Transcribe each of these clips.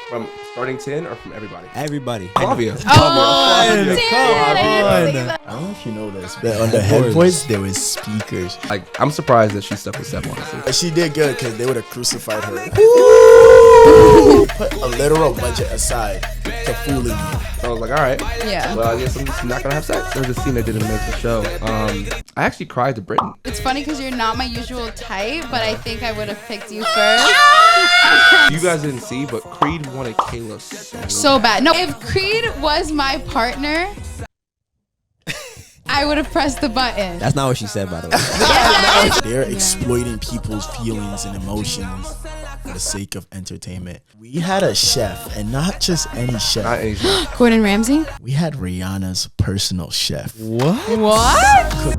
From starting 10 or from everybody? Everybody. Flavia. Oh, damn it. I don't know if you know this, but on the headboards, there was speakers. Like, I'm surprised that she stuck with Seb, honestly. And she did good because they would have crucified her. Put a literal budget aside to fooling you. So I was like, all right. Yeah. Well, I guess I'm just not going to have sex. There was a scene that didn't make the show. I actually cried to Britain. It's funny because you're not my usual type, but I think I would have picked you first. You guys didn't see, but Creed wanted Kayla So bad. No, if Creed was my partner, I would have pressed the button. That's not what she said, by the way. They're exploiting people's feelings and emotions for the sake of entertainment. We had a chef, and not just any chef. Not Asian. Gordon Ramsay? We had Rihanna's personal chef. What?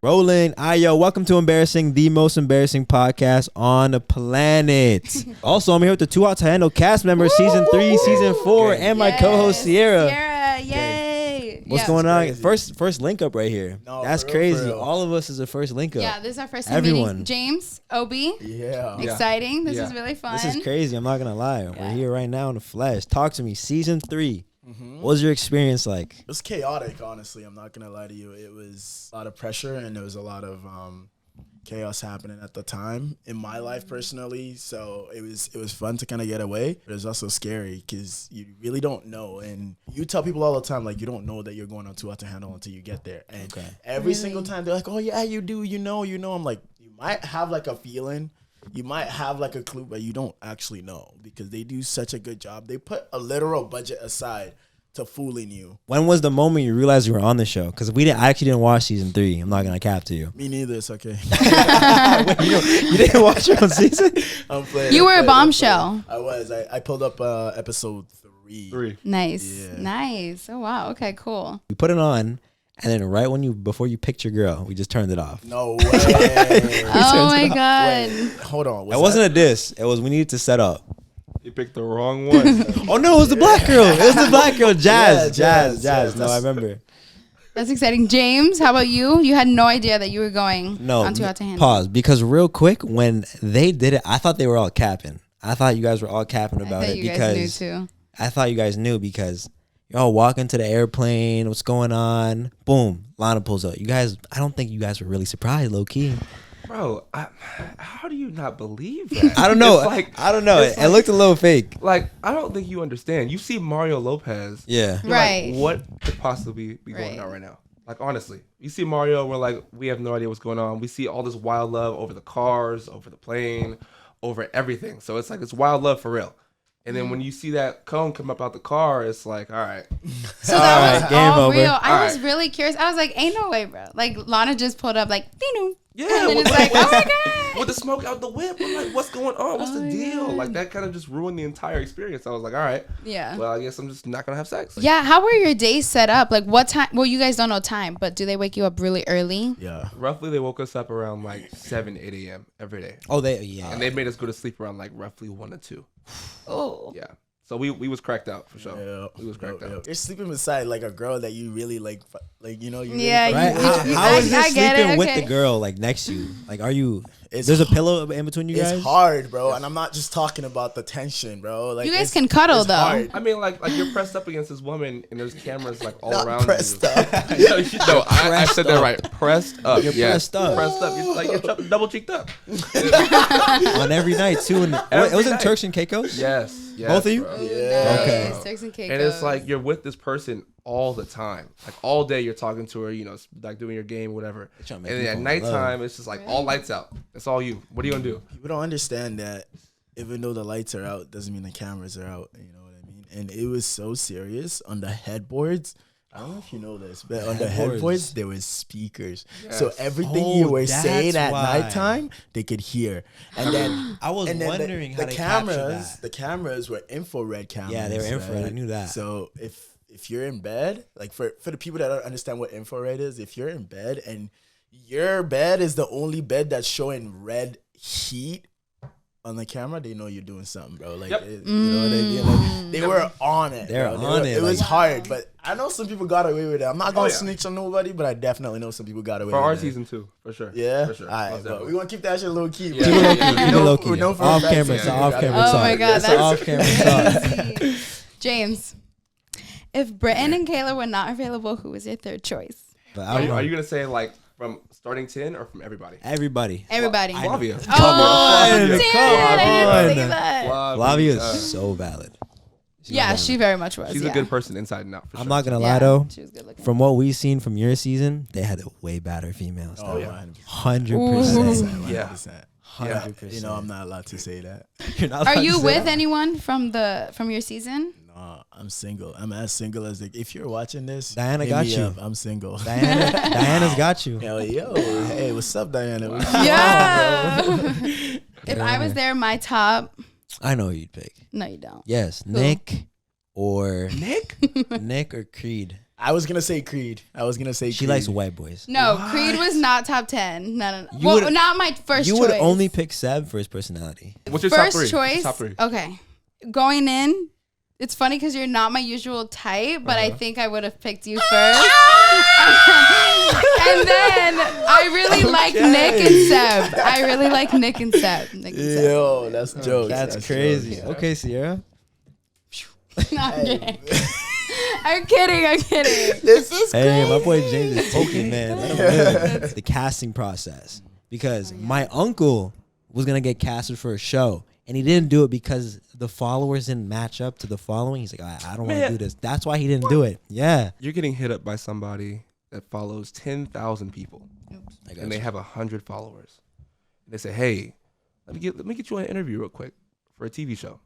Rolling. Yo, welcome to Embarrassing, the most embarrassing podcast on the planet. Also, I'm here with the Too Hot to Handle cast members, season 3, season 4, and my co-host Ciara. Ciara, yay. What's going on? First link up right here. No, that's for real, crazy. for real. All of us is a first link up. Yeah, this is our first time Everyone. meeting James, Obi. Yeah. Exciting. This Yeah. is really fun. This is crazy. I'm not gonna lie. We're here right now in the flesh. Talk to me. Season 3. Mm-hmm. What was your experience like? It was chaotic, honestly. I'm not gonna lie to you. It was a lot of pressure and there was a lot of chaos happening at the time in my life personally. So it was fun to kind of get away, but it was also scary because you really don't know. And you tell people all the time, like, you don't know that you're going on Too Hot to Handle until you get there. And every single time they're like, oh yeah, you do, you know. I'm like, you might have like a feeling. You might have like a clue, but you don't actually know because they do such a good job. They put a literal budget aside to fooling you. When was the moment you realized you were on the show? Because I actually didn't watch season 3. I'm not gonna cap to you. Me neither. It's okay. Wait, you didn't watch your own season? I'm playing. You were a bombshell. I was. I pulled up episode 3. Nice. Yeah. Nice. Oh, wow. Okay, cool. We put it on, and then right before you picked your girl, we just turned it off. No way. Oh, my God. Wait, hold on. It wasn't a diss. It was we needed to set up. You picked the wrong one. Oh no, it was the black girl. It was the black girl. Jazz. Yeah, No, I remember. That's exciting. James, how about you? You had no idea that you were going on Too Hot to Handle. Pause. Because real quick, when they did it, I thought they were all capping. I thought you guys were all capping about it you because guys knew too. I thought you guys knew because y'all walk into the airplane. What's going on? Boom. Lana pulls up. You guys, I don't think you guys were really surprised, low key. Bro, how do you not believe that? I don't know. I don't know. It looked a little fake. Like, I don't think you understand. You see Mario Lopez. Yeah. You're Right. Like, what could possibly be going on right now? Like, honestly, you see Mario, we're like, we have no idea what's going on. We see all this wild love over the cars, over the plane, over everything. So it's like, it's wild love for real. And then when you see that cone come up out the car, it's like, all right. So that was game all over. real. I All was really curious. I was like, ain't no way, bro. Like, Lana just pulled up like, ding. Yeah, And then with, it's like, oh my God. with the smoke out the whip. I'm like, what's going on? What's the Oh, deal? yeah. Like, that kind of just ruined the entire experience. I was like, all right. Yeah. Well, I guess I'm just not going to have sex. Like, Yeah, how were your days set up? Like, what time? Well, you guys don't know time, but do they wake you up really early? Yeah. roughly, they woke us up around like 7, 8 a.m. every day. Oh, And they made us go to sleep around like roughly 1 to 2. Oh. Yeah. So we was cracked out for sure. Yeah. We was cracked out. You're sleeping beside like a girl that you really like you know. You Yeah, really Right? You- How is I this get it, sleeping with okay. the girl like next to you? Like, are you? It's There's a pillow in between you guys. It's hard, bro, and I'm not just talking about the tension, bro. Like, You guys it's- can cuddle, it's though. hard. I mean, like you're pressed up against this woman, and there's cameras like all Not around pressed you. up. No, I said that right. Pressed up. You're Yes. pressed up. Pressed up. You're like you're double cheeked up. On every night too. And it Every was in night. Turks and Caicos. Yes. Both of you? bro. Yeah. Okay. Nice. Turks and And it's Caicos. like you're with this person all the time, like all day. You're talking to her, you know, like doing your game, whatever. trying And to make then you at fall in nighttime, it's just like all lights out. It's all you. What are you gonna do? People don't understand that even though the lights are out, doesn't mean the cameras are out. You know what I mean? And it was so serious on the headboards. I don't know if you know this, but on the headboards there was speakers, so everything you were saying at why. nighttime they could hear. And then I was and then wondering how the they captured cameras, that. the cameras were infrared cameras. Yeah, they were infrared. I knew that. So if you're in bed, like for the people that don't understand what infrared is, if you're in bed and your bed is the only bed that's showing red heat, on the camera, they know you're doing something, bro. Like, Yep. you know, they were on it. They're bro. on it. It was Like, hard, but I know some people got away with it. I'm not gonna yeah. snitch on nobody, but I definitely know some people got away For with our it. season 2, for sure. Yeah, for sure. All right, Most but definitely. we want to keep that shit low key. Yeah, yeah, yeah. Keep it low key. we know for a Off fact camera. that It's you an off got camera it. Oh talk. my God, It's an off that's camera talk. James, if Britton and Kayla were not available, who was your third choice? But I don't know. Are you gonna say like from starting 10 or from everybody? Everybody. Everybody. Flavia. Oh, on, damn it! come I didn't on. believe that. Flavia is so valid. Yeah, she very much was. She's yeah. a good person inside and out. For I'm sure. not gonna Yeah, lie though. she was good looking. From what we've seen from your season, they had a way better females. Oh, though. yeah. 100%. Yeah. 100%. You know, I'm not allowed to say that. You're not Are allowed you to say with that. anyone from your season? No, I'm single. I'm as single as like, if you're watching this, Diana hit got me you. up. I'm single. Diana's got you. Yo, hey, what's up, Diana? Yeah. If I was there, my top. I know who you'd pick. No, you don't. Yes, Nick or Nick. or Creed. I was gonna say Creed. She likes white boys. No, Creed was not top 10. No. You Well, would- not my first You choice. would only pick Seb for his personality. What's your top First 3? choice. Top 3. Okay. Going in, it's funny because you're not my usual type, but I think I would have picked you first. And then I really like Nick and Seb. I really like Nick and Seb. Yo, that's jokes. That's crazy. jokes. Okay, Ciara. No, I'm kidding. I'm kidding. This is Hey, my boy James is taking, man. Let him live. The casting process. Because my uncle was going to get casted for a show, and he didn't do it because the followers didn't match up to the following. He's like, I don't want to do this. That's why he didn't do it. Yeah. You're getting hit up by somebody that follows 10,000 people, I got and they you. have 100 followers. They say, "Hey, let me get you an interview real quick for a TV show."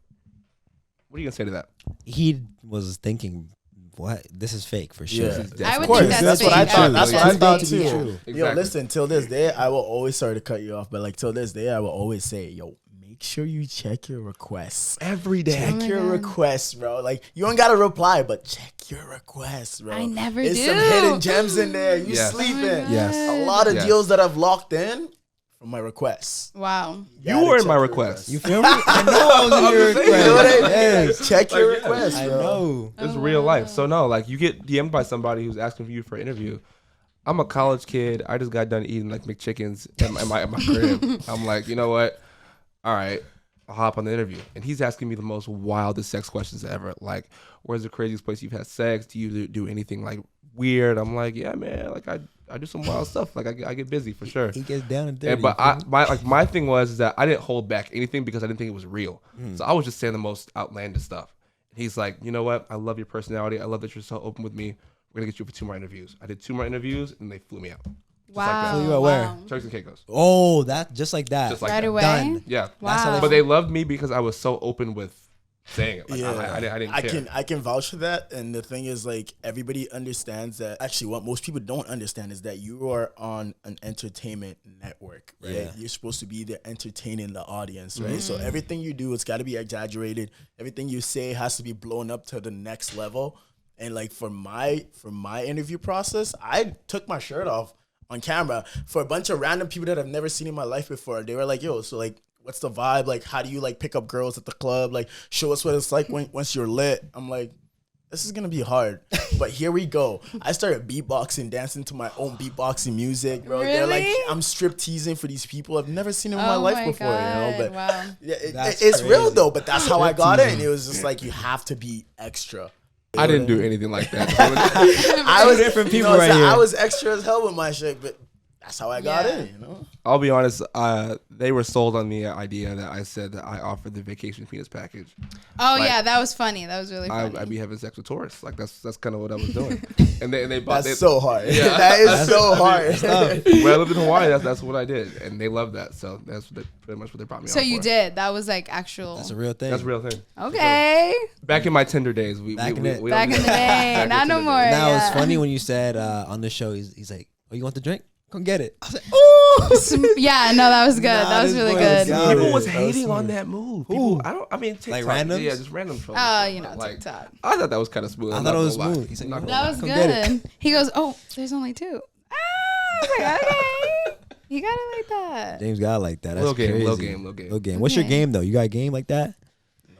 What are you gonna say to that? He was thinking, what? This is fake for sure. Yeah. I would Of course, think that's what I fake. thought. That's what I Too thought big to be too. true. Yo, Exactly. listen. Till this day, I will always, sorry to cut you off, but like till this day, I will always say, yo, make sure you check your requests. Every day. Oh my Check your God. requests, bro. Like you don't gotta reply, but check your requests, bro. I never There's do. some hidden gems in there. You Yes. sleeping? Oh my Yes. God. A lot of Yes. deals that I've locked in from my requests. Wow. You Gotta were in check my your request. You feel me? I know I was in your I'm just saying, You know what I request. mean? Yes. Check your Like, yeah. requests, I bro. know. It's Oh, real wow. life. So no, like you get DM'd by somebody who's asking for you for an interview. I'm a college kid. I just got done eating like McChickens at my crib. I'm like, you know what? All right, I'll hop on the interview. And he's asking me the most wildest sex questions ever. Like, where's the craziest place you've had sex? Do you do anything like weird? I'm like, yeah, man. Like I do some wild stuff. Like I get busy for sure. He gets down and dirty. And, but my thing was that I didn't hold back anything because I didn't think it was real. So I was just saying the most outlandish stuff. And he's like, you know what? I love your personality. I love that you're so open with me. We're gonna get you for 2 more interviews. I did 2 more interviews and they flew me out. Wow. that. Flew you out where? Wow. Turks and Caicos. Oh, that just like that. Just like Right that. away. Done. Yeah. That's how Wow. But they loved me because I was so open with saying it. Like, Yeah, I didn't care. I can vouch for that. And the thing is, like, everybody understands that. Actually, what most people don't understand is that you are on an entertainment network, right? Yeah. You're supposed to be there entertaining the audience, right? So everything you do, it's got to be exaggerated. Everything you say has to be blown up to the next level. And like for my interview process, I took my shirt off on camera for a bunch of random people that I've never seen in my life before. They were like, yo, so like, what's the vibe? Like, how do you like pick up girls at the club? Like, show us what it's like once you're lit. I'm like, this is gonna be hard, but here we go. I started beatboxing, dancing to my own beatboxing music, bro. They're like, Really? I'm strip teasing for these people I've never seen in my Oh life my before, you know. God, But wow. yeah, That's it's real crazy. though. But that's how I got it, and it was just like you have to be extra. I didn't do anything like that. I was different people you know, right so here. I was extra as hell with my shit, but that's how I got Yeah. in, you know. I'll be honest. They were sold on the idea that I said that I offered the vacation penis package. Oh Like, yeah, that was funny. That was really funny. I'd be having sex with tourists. Like that's kind of what I was doing. And they bought. That's so hard. Yeah. That is so hard. When I lived in Hawaii, that's what I did, and they loved that. So that's pretty much what they brought me. so on you for. did. That was like actual. That's a real thing. That's a real thing. Okay. Back in my Tinder days, we Back we, in we, the- we Back don't in do the day, Back in not no Tinder more. days. Now Yeah. it's funny when you said on the show, he's like, "Oh, you want the drink? Come get it." I was like, "Oh, Yeah, no, that was good. Nah, That was this really boy good. got People it. was That was hating on smooth. that move. Who? People, I mean, TikTok. randoms? Yeah, just random trolls. Oh, you know, Like, TikTok. I thought that was kind of smooth. I I'm thought not it was gonna lie. smooth. He's like, Not "No, gonna That was Come get good. He goes, "Oh, there's only 2." Ah, I was like, okay. You got it like that. James got it like that. That's Little game, crazy. little game. What's your Okay. game though? You got a game like that?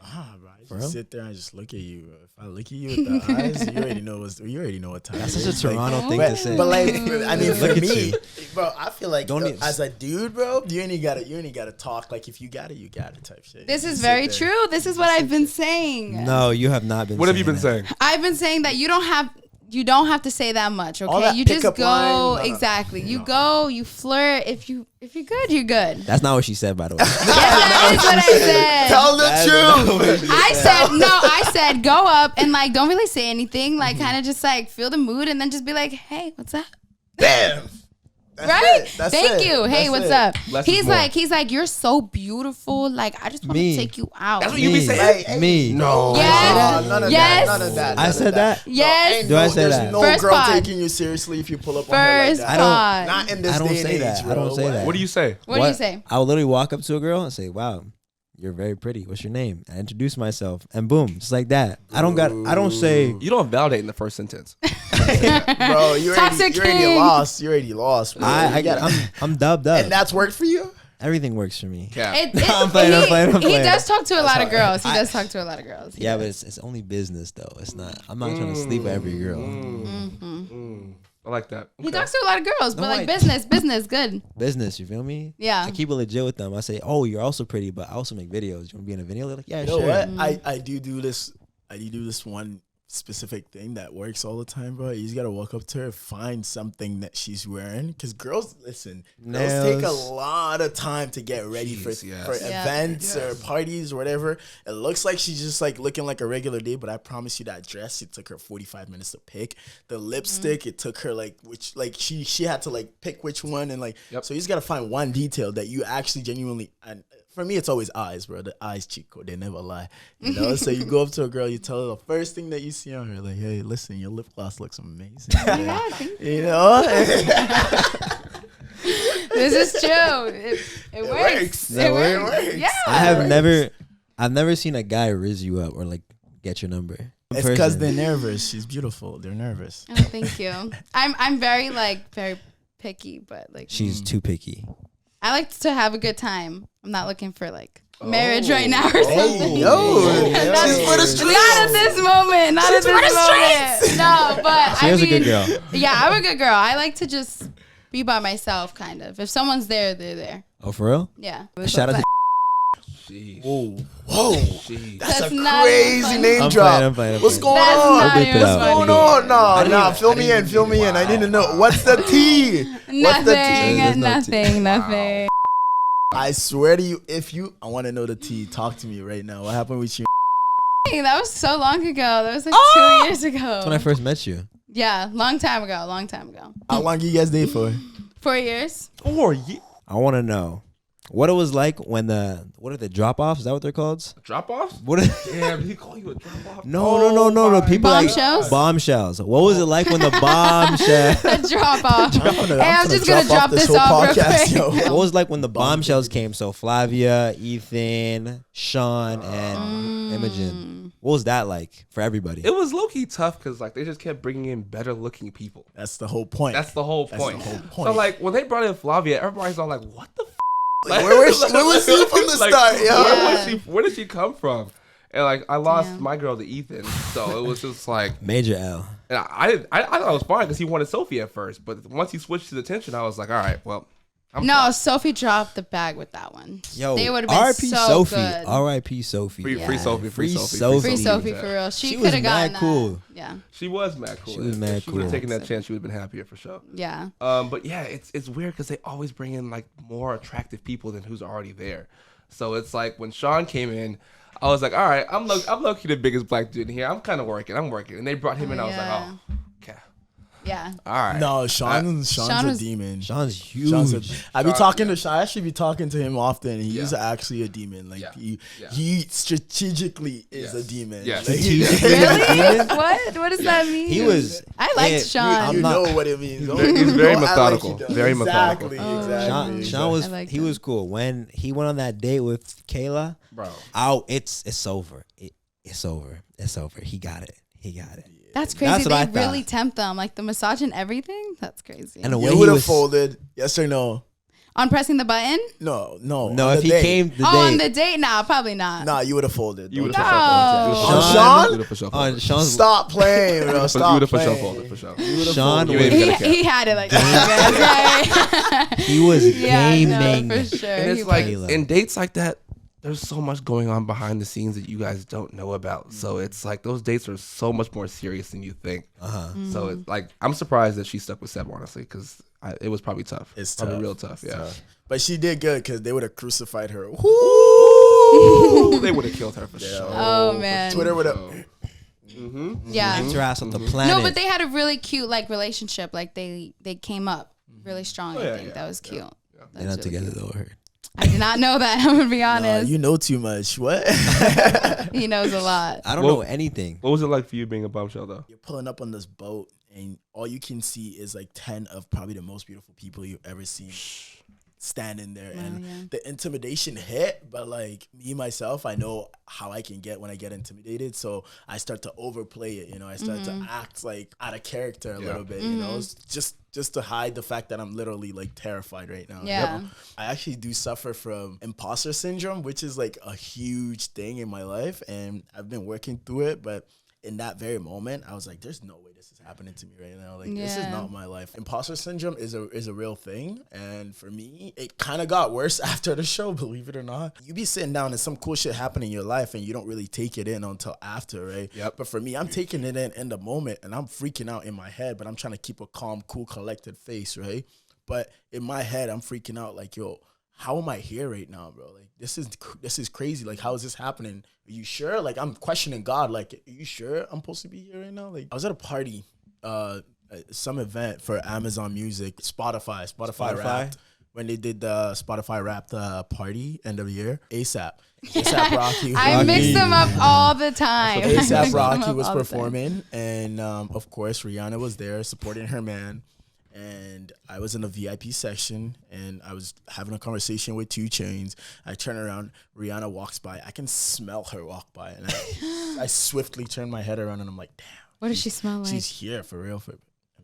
Nah, bro. I Bro? just sit there and just look at you, bro. If I look at you with the eyes, you already know what time That's it such a is. Like, Toronto thing but, to say. but like, I mean, for Look at me, you. bro, I feel like Don't even- as a dude, bro, you ain't gotta talk. Like if you got it, you got it type shit. This You is sit very there. true. This is what I've been saying. No, you have not been. What have you been that. saying? I've been saying that you don't have to say that much, All okay? that You just pickup go line, no. exactly. You go, you flirt. If you're good, you're good. That's not what she said, by the way. Yeah, that is what I said. Tell the truth. I said go up and like don't really say anything, like kind of just like feel the mood and then just be like, hey, what's up? Damn. That's Right? it. That's Thank it. you. Hey, That's what's it. up? Less is He's more. like, you're so beautiful. Like, I just want to Me. take you out. That's what you be Me. saying? Hey, Me. No. Yes. None of Yes. that. None of that. I none said of that? Yes. ain't Do I say there's that? no First girl pod. taking you seriously if you pull up on her like First that. I don't- pod. Not in this I don't day and say age, that. I bro. don't say that. What do you say? What do you say? I would literally walk up to a girl and say, "Wow, you're very pretty. What's your name?" I introduce myself, and boom, just like that. I don't say. You don't validate in the first sentence. Bro, you Toxic already king. lost. You already lost. Bro. I You gotta- I'm dubbed up. and that's worked for you? Everything works for me. Cap. I'm playing, I'm He playing. does talk to a lot of hard. girls. He does talk to a lot of girls. He Yeah, but does. it's only business though. It's not. I'm not trying to sleep with every girl. I like that. He talks to a lot of girls, but No, like I- business, good. Business, you feel me? Yeah. I keep it legit with them. I say, "Oh, you're also pretty, but I also make videos. You want to be in a video?" They're like, "Yeah, You know sure." what? I do this. I do this one specific thing that works all the time, bro. You just gotta walk up to her, find something that she's wearing. Cause girls, listen, girls take a Nails. lot of time to get ready Jeez, for yes. Yeah. events or parties or whatever. It looks like she's just like looking like a regular day, but I promise you that dress, it took her 45 minutes to pick. The lipstick, it took her like she had to like pick which one and like Yep. so you just gotta find one detail that you actually genuinely and for me, it's always eyes, bro. The eyes cheat code, they never lie. You know, so you go up to a girl, you tell her the first thing that you see on her, like, hey, listen, your lip gloss looks amazing. Yeah, thank You know? This is true. It works. It works. Yeah. I've never seen a guy riz you up or like get your number. It's because they're nervous. She's beautiful. They're nervous. Oh, thank you. I'm very picky, but like She's too picky. I like to have a good time. I'm not looking for like marriage right now or something. Hey, yo. Not- She's for the streets. Not at this moment. Not at this moment. No, but She I is mean, a good girl. Yeah, I'm a good girl. I like to just be by myself, kind of. If someone's there, they're there. Oh, for real? Yeah. Shout out to. Jeez. Whoa. Jeez. That's a not crazy funny. name I'm drop. playing, I'm playing, I'm What's playing. going That's on? not I'll beep it even out. funny. What's going on? Nah, fill me didn't in. Fill me in. I need to know. Wow. What's the T? What's the T? There's no Nothing. Nothing. I swear to you, I want to know the T, talk to me right now. What happened with you? That was so long ago. That was like 2 years ago. That's when I first met you. Yeah, long time ago. How long you guys date for? 4 years. 4 years. I want to know what it was like when what are the drop offs? Is that what they're called? Drop offs? What? Damn, did he call you a drop off? No. People Bombshells? like bombshells. What was it like when the bombshell? A drop off. Hey, I'm just gonna drop this off real quick. What was it like when the bombshells came? So Flavia, Ethan, Sean, and Imogen. What was that like for everybody? It was low key tough because like they just kept bringing in better looking people. That's the whole point. That's the whole point. the whole point. So like when they brought in Flavia, everybody's all like, "What the?" Like, where was she from the Like, start? Yo? Where was she? Where did she come from? And like I lost Damn. my girl to Ethan, so it was just like, Major L. and I thought it was fine because he wanted Sophie at first, but once he switched his attention, I was like, all right, well, No, Sophie dropped the bag with that one. Yo, they would have been R.I.P. so Sophie. good. R.I.P. Sophie. free, Yeah. free Sophie, free Free Sophie, Sophie. Free Sophie Yeah. for real. She She was could have mad gotten cool. that. Yeah, She was mad cool. She was If mad she would have cool. taken that chance, she would have been happier for sure. yeah. But yeah, it's weird because they always bring in like more attractive people than who's already there. So it's like when Sean came in, I was like, all right, I'm low key the biggest black dude in here. I'm kind of working. And they brought him in. I was like, Yeah. oh, okay, Yeah. all right. No, Sean's Sean a was- demon. Sean's huge. I be Sean, talking yeah. to Sean. I actually be talking to him often. He's Yeah. actually a demon. Like Yeah. Yeah. he strategically is Yes. a demon. Yes. Like, Really? What does that mean? He was. I liked Yeah, Sean. you I'm not- know what it means. He's very Don't act methodical. like you don't. Very methodical. Exactly. Oh. Exactly. Sean was I like he that. was cool when he went on that date with Kayla. Bro. Oh, it's over. It's over. It's over. He got it. That's crazy. That's what I They really thought. tempt them, like the massage and everything. That's crazy. And the way You he would have was folded. Yes or no? On pressing the button? No. No, if he came the On day. the date? Nah, probably not. Nah, you would have folded. You would No. have Sean? for sure. On Sean's Stop playing, bro. You Stop would have for sure playing. folded for sure. Sean You was, ain't He, gonna care. he had it like that. Right? he was Yeah, gaming. no, for sure. And He it's like was. in dates like that, there's so much going on behind the scenes that you guys don't know about. So it's like those dates are so much more serious than you think. So it's like I'm surprised that she stuck with Seb, honestly, because it was probably tough. It's probably tough. real tough. Yeah. But she did good because they would have crucified her. Ooh, they would have killed her for sure. Oh, man. Twitter would have. Yeah. Get your ass off the planet. No, but they had a really cute like relationship. Like they came up really strong. Oh, yeah, I think yeah, that was cute. They're not together though. I heard. I did not know that. I'm gonna be honest. You know too much. What? He knows a lot. I don't Well- know anything. What was it like for you being a bombshell though? You're pulling up on this boat, and all you can see is like 10 of probably the most beautiful people you've ever seen standing there. And yeah. the intimidation hit, but like me, myself, I know how I can get when I get intimidated. So I start to overplay it, you know, I start to act like out of character a little bit, you know, it's just to hide the fact that I'm literally like terrified right now. Yeah. I actually do suffer from imposter syndrome, which is like a huge thing in my life. And I've been working through it, but in that very moment, I was like, there's no way this is happening to me right now. Like, this is Yeah. not my life. Imposter syndrome is a real thing. And for me, it kind of got worse after the show, believe it or not. You be sitting down and some cool shit happen in your life and you don't really take it in until after, right? Yep. But for me, I'm taking it in the moment and I'm freaking out in my head, but I'm trying to keep a calm, cool, collected face, right? But in my head, I'm freaking out like, yo, how am I here right now, bro? Like, this is crazy. Like, how is this happening? Are you sure? Like, I'm questioning God. Like, are you sure I'm supposed to be here right now? Like, I was at a party, some event for Amazon Music, Spotify Wrapped. When they did the Spotify Wrapped party end of the year, ASAP Rocky. I mix them up all the time. I mix ASAP them Rocky up was all the time. performing, and of course Rihanna was there supporting her man. And I was in the VIP section, and I was having a conversation with 2 Chainz. I turn around, Rihanna walks by. I can smell her walk by, and I swiftly turn my head around, and I'm like, damn. What does she smell like? She's here for real.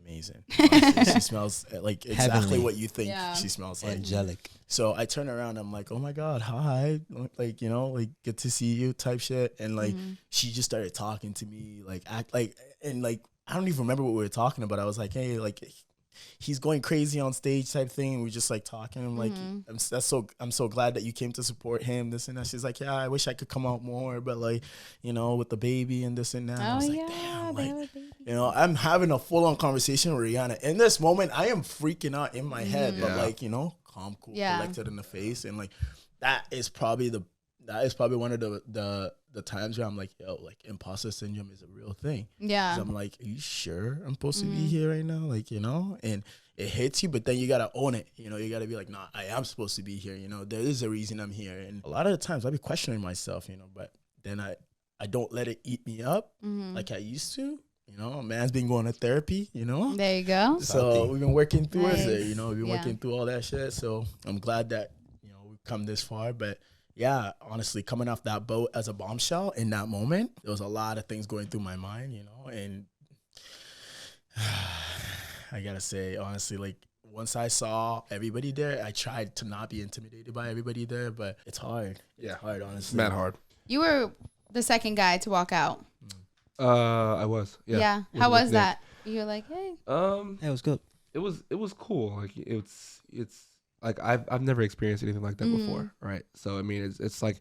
Amazing. Honestly, she smells like exactly Heavenly. what you think Yeah. she smells like. Angelic. So I turn around, I'm like, oh my God, hi. Like, you know, like, good to see you type shit. And like, she just started talking to me, like, act like, and like, I don't even remember what we were talking about. I was like, hey, like, he's going crazy on stage type thing. And we just like talking. I'm like, I'm so glad that you came to support him, this and that. She's like, yeah, I wish I could come out more, but like, you know, with the baby and this and that. I was like, damn, they like, have a baby. you know, I'm having a full on conversation with Rihanna. In this moment, I am freaking out in my head, but Yeah. like, you know, calm, cool, Yeah. collected in the face. And like, that is probably one of the times where I'm like, yo, like, imposter syndrome is a real thing. Yeah. 'Cause I'm like, are you sure I'm supposed to be here right now? Like, you know, and it hits you, but then you got to own it. You know, you got to be like, nah, I am supposed to be here. You know, there is a reason I'm here. And a lot of the times I be questioning myself, you know, but then I don't let it eat me up like I used to. You know, a man's been going to therapy, you know. There you go. So we've been working through Nice. it, you know, we've been Yeah. working through all that shit. So I'm glad that, you know, we've come this far. But yeah, honestly, coming off that boat as a bombshell in that moment, there was a lot of things going through my mind, you know, and I gotta say, honestly, like, once I saw everybody there, I tried to not be intimidated by everybody there, but it's hard. It's hard, honestly. Mad hard. You were the second guy to walk out. I was. Yeah. How With was Nick. that? You were like, hey. Hey, what's good? It was cool. Like it's like I've never experienced anything like that before, right? So I mean, it's like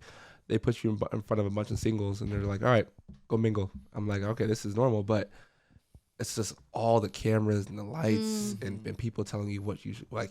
they put you in front of a bunch of singles, and they're like, all right, go mingle. I'm like, okay, this is normal, but it's just all the cameras and the lights and people telling you what you like,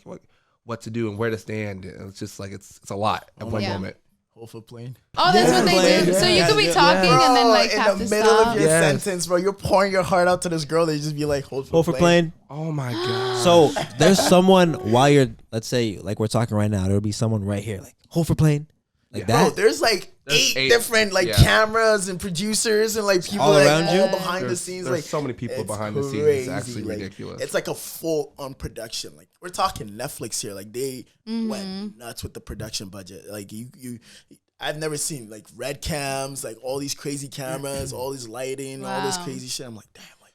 what to do and where to stand. And it's just like it's a lot at one Yeah. moment. Hold for plane. Oh, that's what they do. So you could be talking and then like in have the to middle stop. of your Yes. sentence, bro, you're pouring your heart out to this girl. They just be like, hold Hold for plane. Oh my god. So there's someone while you're, let's say, like we're talking right now, there'll be someone right here, like hold for plane, like Bro, that. there's like There's eight eight, different like yeah. cameras and producers and like people All like around you? all behind the There's- scenes. there's Like so many people it's behind the scenes. crazy. It's actually Like, ridiculous. It's like a full on production. Like we're talking Netflix here. Like they went nuts with the production budget. Like you. I've never seen like red cams, like all these crazy cameras, all this lighting, all this Wow. crazy shit. I'm like, damn, like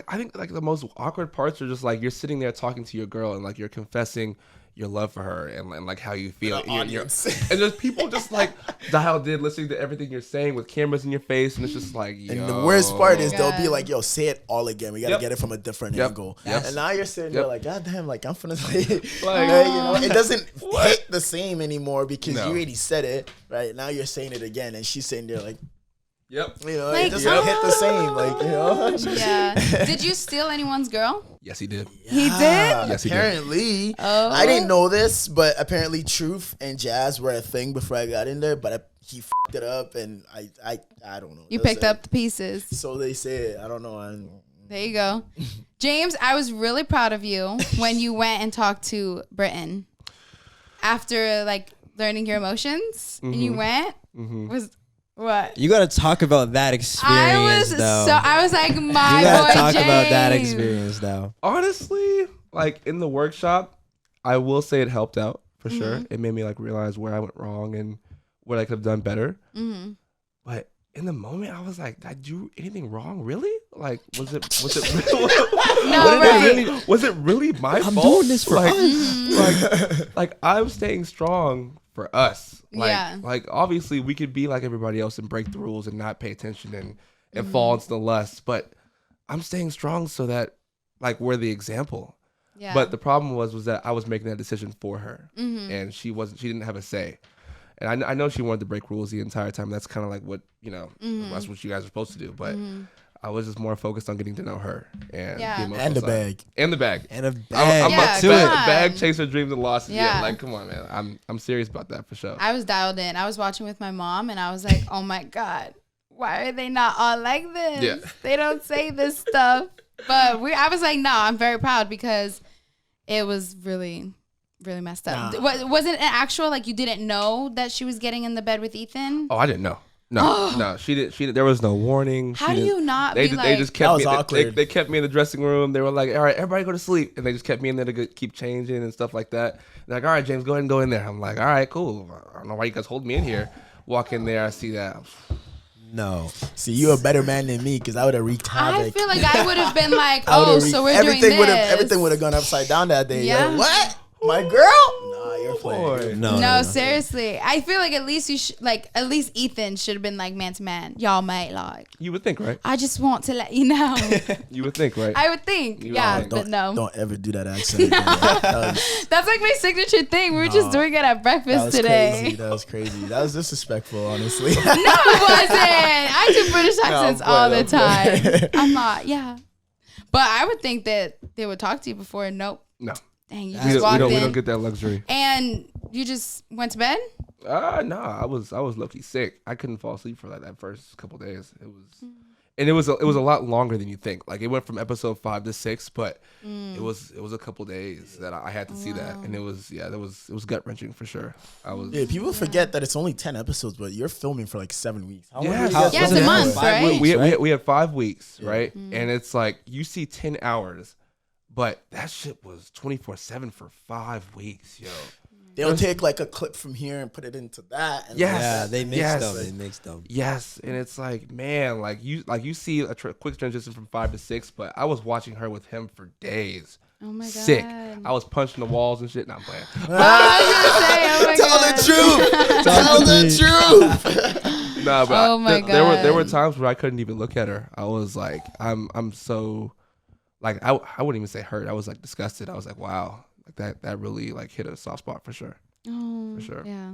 I think like the most awkward parts are just like you're sitting there talking to your girl and like you're confessing your love for her and like how you feel. The audience. And there's people just like dialed in, listening to everything you're saying with cameras in your face, and it's just like, yo. And the worst part is they'll be God. like, yo, say it all again. We got to get it from a different angle. And now you're sitting there like, God damn, like, I'm finna say it. Like, Hey, you know, it doesn't hit the same anymore because you already said it, right? Now you're saying it again, and she's sitting there like, Yep. you know, Like, it doesn't hit the same, like, you know. Yeah. Did you steal anyone's girl? Yes, he did. He did? Yes, he did. Apparently, Oh. I didn't know this, but apparently Truth and Jazz were a thing before I got in there, but he fucked it up, and I don't know. You That's picked it. up the pieces. So they say, I don't know. There you go. James, I was really proud of you when you went and talked to Britton after like learning your emotions, and you went. Was what? You gotta talk about that experience, though. I was like, my You gotta boy talk James. about that experience, though. Honestly, like in the workshop, I will say it helped out for sure. It made me like realize where I went wrong and what I could have done better. But in the moment, I was like, did I do anything wrong? Really? Like, was it was it really my fault? I'm doing this for us. Like I'm staying strong for us. Like, Yeah. like obviously we could be like everybody else and break the rules and not pay attention and fall into the lust. But I'm staying strong so that like we're the example. Yeah. But the problem was that I was making that decision for her, and she didn't have a say. And I know she wanted to break rules the entire time. That's kind of like what, you know, that's what you guys are supposed to do. But I was just more focused on getting to know her and the emotional And the side. bag. And the bag. And a I'm bag. Yeah, a come on. bag chaser, dreams and losses. Yeah. Yeah. Like, come on, man. I'm serious about that for sure. I was dialed in. I was watching with my mom, and I was like, oh my God, why are they not all like this? Yeah. They don't say this stuff. But I was like, no, I'm very proud because it was really, really messed up. Was it an actual, like, you didn't know that she was getting in the bed with Ethan? Oh, I didn't know. No, she didn't. There was no warning. How do you not They be they like, just kept me. awkward. They kept me in the dressing room. They were like, "All right, everybody go to sleep," and they just kept me in there to keep changing and stuff like that. They're like, "All right, James, go ahead and go in there." I'm like, "All right, cool. I don't know why you guys hold me in here." Walk in there, I see that. No. See, you're a better man than me because I would have wreaked havoc. I feel like I would have been like, I would've oh, wreaked- so we're doing this. Everything would have gone upside down that day. Yeah. Like, what? My girl? Nah, you're playing. No, seriously. I feel like at least at least Ethan should have been like man to man. Y'all, mate, like, You would think, right? I just want to let you know. You would think, right? I would think. You Yeah, are. but no. Don't ever do that accent again. That's like my signature thing. We were just doing it at That breakfast was today. crazy. That was crazy. That was disrespectful, honestly. No, it wasn't. I do British accents all the I'm playing. time. I'm not, yeah. But I would think that they would talk to you before. Nope. No. Dang, you We just don't, walked we in. don't get that luxury. And you just went to bed? No, I was low-key sick. I couldn't fall asleep for like that first couple days. It was a lot longer than you think. Like it went from episode 5 to 6, but it was a couple days that I had to see that, and it was gut wrenching for sure. Yeah, people forget that it's only 10 episodes, but you're filming for like 7 weeks. How long Yeah. were you guys Yeah, it's filming a for? month, 5 right? weeks, we had 5 weeks, right? And it's like you see 10 hours, but that shit was 24/7 for 5 weeks, yo. They'll take like a clip from here and put it into that. And Yes. Yeah, they mixed Yes. them. They mixed them. Yes, and it's like, man, like you see a quick transition from 5 to 6, but I was watching her with him for days. Oh my God. Sick. I was punching the walls and shit. Nah, I'm playing. Tell the truth. Tell the truth. Nah, but Oh my there were God. times where I couldn't even look at her. I was like, I'm so, like I wouldn't even say hurt. I was like disgusted. I was like, wow, like that really like hit a soft spot for sure. Oh, For sure. Yeah.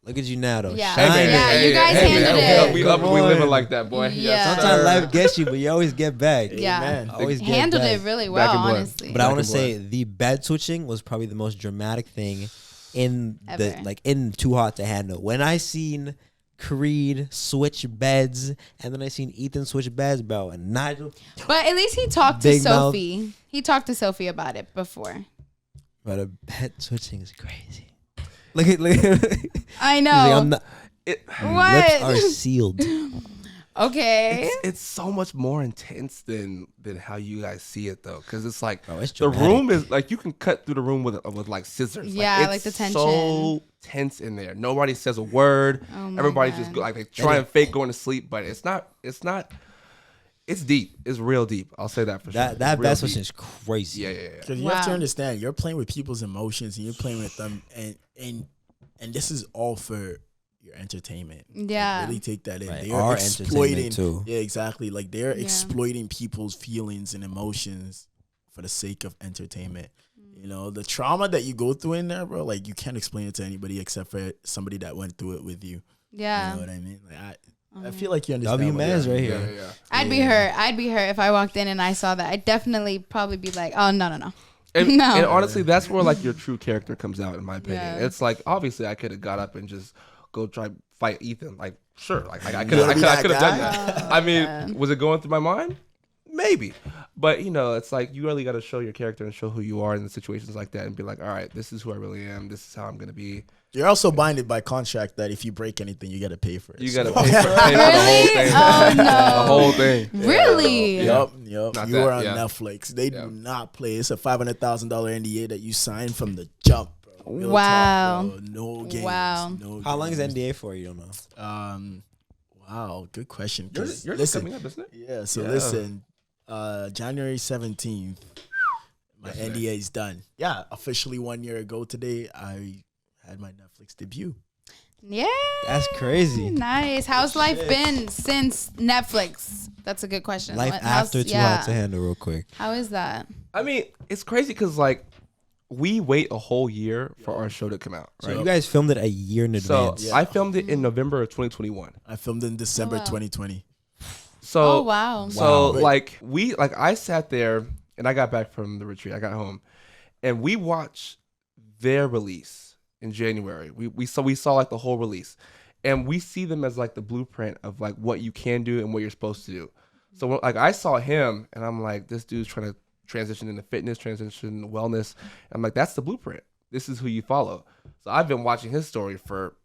Look at you now, though. Yeah. Shining. Yeah, you guys handled it. We Come living on. like that, boy. Yeah. Sometimes life gets you, but you always get back. Yeah. Amen. Always get Handled back. it really Back well, in blood. honestly. But I Back want to in say the bed switching was probably the most dramatic thing in the Ever. like in Too Hot to Handle. When I seen Creed switch beds and then I seen Ethan switch beds, bro, and Nigel. But at least he talked to Big mouth. Sophie. He talked to Sophie about it before. But a bed switching is crazy. Look at I He's know. like, I'm not, lips What? are sealed. Okay. It's so much more intense than how you guys see it though, because it's like Bro, it's the dramatic. room is like you can cut through the room with like scissors. Yeah, it's like the tension. so tense in there. Nobody says a word. Oh my Everybody God. just go, like they try and fake going to sleep, but it's not. It's deep. It's real deep. I'll say that for sure. That best question is crazy. Yeah. Because you have to understand, you're playing with people's emotions and you're playing with them, and this is all for your entertainment. Yeah. Like, really take that in. Right. They are Our exploiting. entertainment too. Yeah, exactly. Like they're exploiting people's feelings and emotions for the sake of entertainment. You know, the trauma that you go through in there, bro, like you can't explain it to anybody except for somebody that went through it with you. Yeah. You know what I mean? Like I feel like you understand. W Man's right here. Yeah. I'd be her. I'd be her if I walked in and I saw that. I'd definitely probably be like, oh, no. And, No. and honestly, that's where like your true character comes out, in my opinion. Yeah. It's like obviously I could have got up and just go try fight Ethan. Like sure, like I You could wanna be that have guy? done that. I mean, was it going through my mind? Maybe, but you know, it's like you really got to show your character and show who you are in the situations like that, and be like, all right, this is who I really am. This is how I'm gonna be. You're also binded by contract that if you break anything, you got to pay for it. You got to So- pay for the whole thing. Oh, no. The whole thing. Really? Yup. Not You that, are on yeah. Netflix. They Yeah. do not play. It's a $500,000 NDA that you sign from the jump, bro. Real Wow. talk, bro. No games. Wow. No How long is games. NDA for? You don't know. Wow, good question. 'Cause Yours is listen, coming up, isn't it? yeah. So Yeah. listen, January 17th, my Yesterday. NDA is done. Yeah, officially 1 year ago today, I had my Netflix debut. Yeah. That's crazy. Nice. How's life been since Netflix? That's a good question. Life How's- after Too Hot to Handle, real quick. How is that? I mean, it's crazy because like we wait a whole year for our show to come out, So right? you guys filmed it a year in So advance. I filmed it in November of 2021. I filmed in December wow. 2020. So Oh, wow. So Wow. like I sat there and I got back from the retreat. I got home and we watched their release in January. We saw like the whole release, and we see them as like the blueprint of like what you can do and what you're supposed to do. So like I saw him and I'm like, this dude's trying to transition into fitness, transition into wellness. I'm like, that's the blueprint. This is who you follow. So I've been watching his story for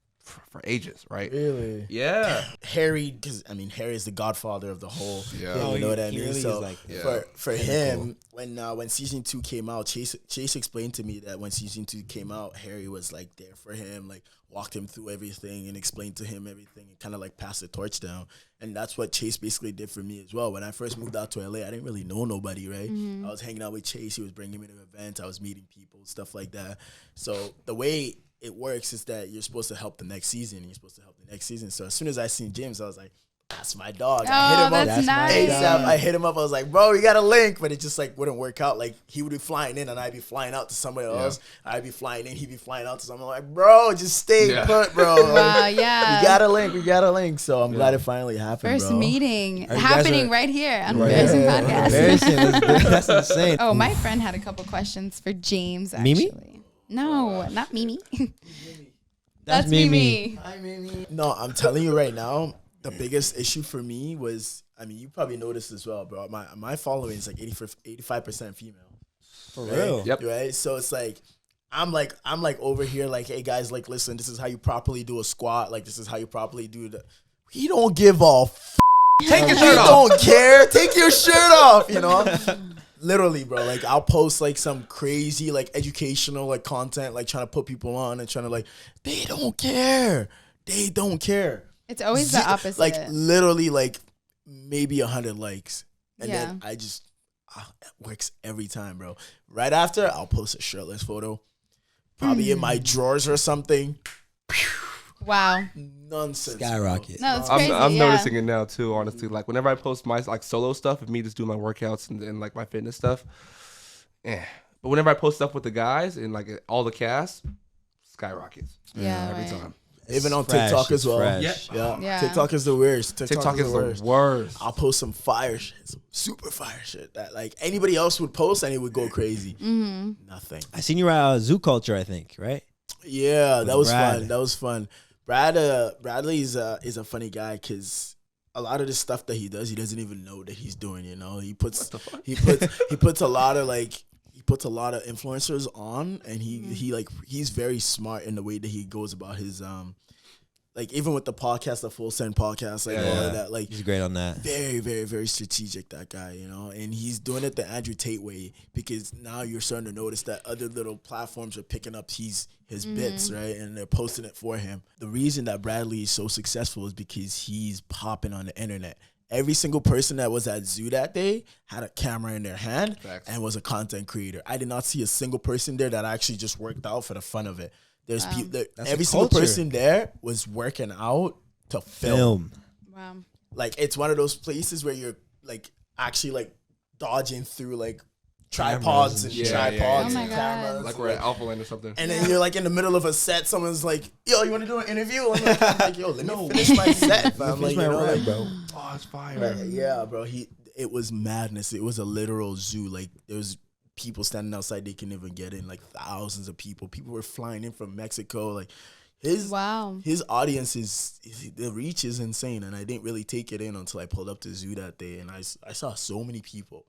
ages, right? Really? Yeah. Harry, because I mean, Harry is the godfather of the whole Yeah. thing. Oh, You know what I he mean? really So is like- Yeah. for him, when season 2 came out, Chase explained to me that when season 2 came out, Harry was like there for him, like walked him through everything and explained to him everything and kind of like passed the torch down. And that's what Chase basically did for me as well. When I first moved out to LA, I didn't really know nobody, right? I was hanging out with Chase. He was bringing me to events. I was meeting people, stuff like that. So the way it works is that you're supposed to help the next season. And you're supposed to help the next season. So as soon as I seen James, I was like, that's my dog. I hit Oh, him that's up. nice. ASAP. I hit him up. I was like, bro, we got a link. But it just like wouldn't work out. Like he would be flying in and I'd be flying out to somewhere else. I'd be flying in. He'd be flying out to someone. Like, bro, just stay put, bro. Like, Wow, yeah. We got a link. We got a link. So I'm glad it finally happened, First bro. meeting Are you happening guys right here on Right. Embarrassing Podcast. Embarrassing. That's insane. Oh, my friend had a couple questions for James, Mimi? actually. No, not Mimi. That's Mimi. Hi, Mimi. No, I'm telling you right now, the biggest issue for me was, I mean, you probably noticed as well, bro. My following is like 85% female. For Right? real. Yep. Right? So it's like I'm like over here like, hey guys, like listen, this is how you properly do a squat. Like this is how you properly do the. He don't give a. Take your He shirt off. don't care. Take your shirt off. You know. Literally, bro. Like I'll post like some crazy like educational like content, like trying to put people on and trying to like. They don't care. They don't care. It's always the opposite. Like literally, like maybe 100 likes, and Yeah. then I just it works every time, bro. Right after, I'll post a shirtless photo, probably in my drawers or something. wow. Nonsense. Skyrocket. No, it's crazy. I'm yeah. noticing it now too, honestly. Like whenever I post my like solo stuff of me just doing my workouts and like my fitness stuff, but whenever I post stuff with the guys and like all the cast, skyrockets Yeah, every right. time. Even on Fresh, TikTok as it's well. fresh. Yeah. Yeah. TikTok is the worst. TikTok is the worst. I'll post some fire shit, some super fire shit that like anybody else would post and it would go crazy. Nothing. I seen you at Zoo Culture, I think, right? Yeah, that was Brad. fun. That was fun. Bradley is a funny guy because a lot of the stuff that he does, he doesn't even know that he's doing. You know, he puts he puts a lot of influencers on, and he's very smart in the way that he goes about his like even with the podcast, the Full Send podcast, like all of that, like he's great on that. Very, very, very strategic, that guy, you know, and he's doing it the Andrew Tate way, because now you're starting to notice that other little platforms are picking up his bits, right, and they're posting it for him. The reason that Bradley is so successful is because he's popping on the internet. Every single person that was at Zoo that day had a camera in their hand and was a content creator. I did not see a single person there that actually just worked out for the fun of it. There's people. Every single person there was working out to film. Wow. Like, it's one of those places where you're like actually like dodging through like tripods and tripods and cameras. Like we're at Alpha Land or something. And then you're like in the middle of a set. Someone's like, "Yo, you want to do an interview?" I'm like, "Yo, let me finish my set." I'm like, bro. Oh, it's fire. Yeah, bro. It was madness. It was a literal zoo. Like, there was people standing outside, they couldn't even get in, like thousands of people. People were flying in from Mexico. Like, his audience the reach is insane. And I didn't really take it in until I pulled up to Zoo that day, and I saw so many people,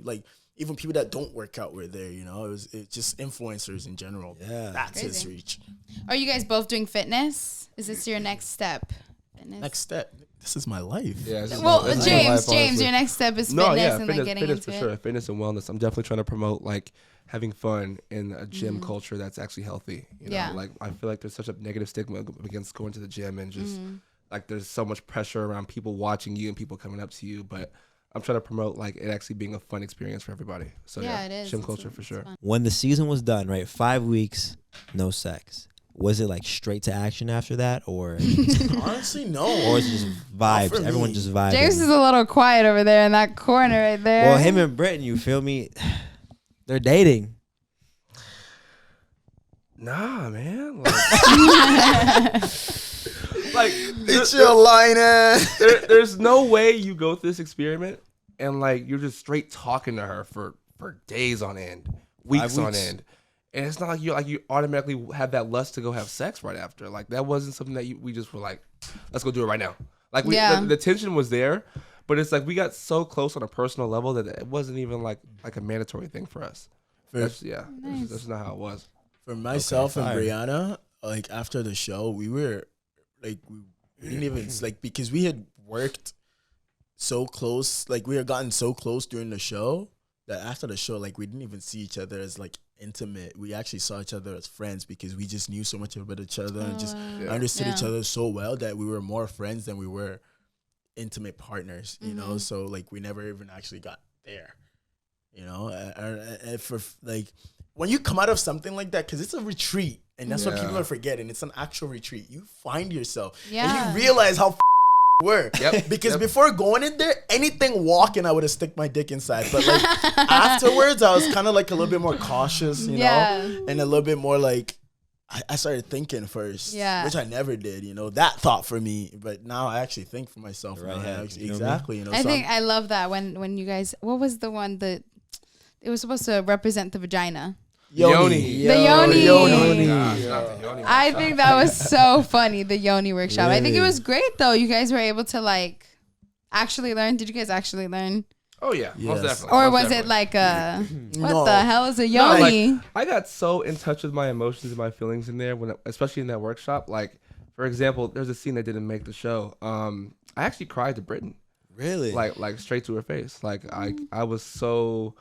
like even people that don't work out were there. You know, it's just influencers in general. Yeah, that's crazy. his reach. Are you guys both doing fitness? Is this your next step? Fitness? Next step. This is my life. Yeah. Well, James, your next step is fitness, and then getting fitness into for it. sure. Fitness and wellness. I'm definitely trying to promote like having fun in a gym culture that's actually healthy. You know, like I feel like there's such a negative stigma against going to the gym, and just like there's so much pressure around people watching you and people coming up to you. But I'm trying to promote like it actually being a fun experience for everybody. So it is. Gym culture for sure. When the season was done, right? 5 weeks, no sex. Was it like straight to action after that, or honestly no? Or was it just vibes? Everyone just vibed. James is a little quiet over there in that corner right there. Well, him and Britton, you feel me? They're dating. Nah, man. Like, like it's your line. There's no way you go through this experiment and like you're just straight talking to her for days on end, weeks on end. And it's not like you automatically have that lust to go have sex right after. Like, that wasn't something that we just were like, let's go do it right now. Like, the tension was there, but it's like we got so close on a personal level that it wasn't even like a mandatory thing for us. That's not how it was. For myself and Brianna, like after the show, we were like, we didn't even like, because we had worked so close, like we had gotten so close during the show that after the show, like we didn't even see each other as like intimate. We actually saw each other as friends because we just knew so much about each other and just understood each other so well that we were more friends than we were intimate partners, you know? So like we never even actually got there, you know? And for like, when you come out of something like that, because it's a retreat, and that's what people are forgetting. It's an actual retreat. You find yourself. And you realize how were. Because before going in there, anything walking, I would have stick my dick inside. But like afterwards, I was kind of like a little bit more cautious, you know, and a little bit more like I started thinking first, which I never did, you know. That thought for me, but now I actually think for myself. Exactly, you know. I think I love that when you guys. What was the one that it was supposed to represent the vagina? Yoni. The Yoni. Yoni. I think that was so funny, the Yoni workshop. Really? I think it was great, though. You guys were able to, like, actually learn. Did you guys actually learn? Oh, yeah. Most definitely. Or was it like what the hell is a Yoni? No, like, I got so in touch with my emotions and my feelings in there, especially in that workshop. Like, for example, there's a scene that didn't make the show. I actually cried to Britton. Really? Like straight to her face. Like, I was so...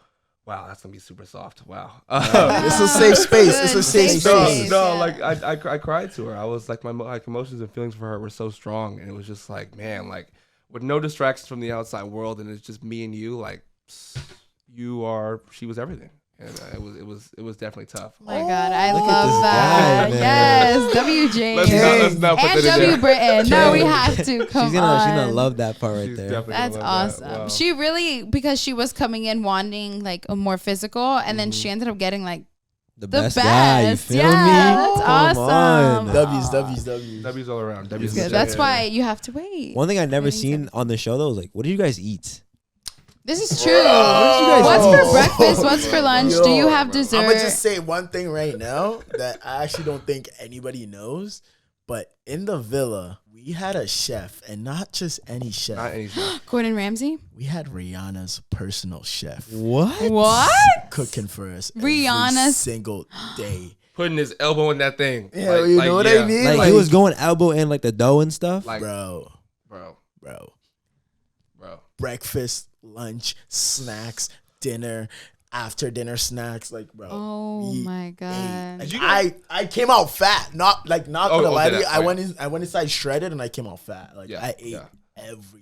Wow, that's gonna be super soft. Wow, it's a safe space. It's a safe space. No, like I cried to her. I was like my emotions and feelings for her were so strong, and it was just like, man, like with no distractions from the outside world, and it's just me and you. Like she was everything, and it was definitely tough. Oh my God, I love that. Guy, yes, W James let's not put and that W Britton. No, we have to. She's gonna love that part right there. That's awesome. Wow. She really, because she was coming in wanting like a more physical, and then she ended up getting like the best guy. You feel me? That's awesome. W's all around. W's good. That's why you have to wait. One thing I never seen on the show though was like, what do you guys eat? This is true. What's for breakfast? What's for lunch? Do you have dessert? I'm going to just say one thing right now that I actually don't think anybody knows. But in the villa, we had a chef, and not just any chef. Not any chef. Gordon Ramsay? We had Rihanna's personal chef. What? Cooking for us Rihanna's every single day. putting his elbow in that thing. Yeah, you know what I mean? Like he was going elbow in like the dough and stuff. Like, bro. Breakfast, lunch, snacks, dinner, after dinner snacks, like bro. Oh my god! I came out fat. Not gonna lie to you. I right. went inside shredded and I came out fat. Like Yeah, I ate everything.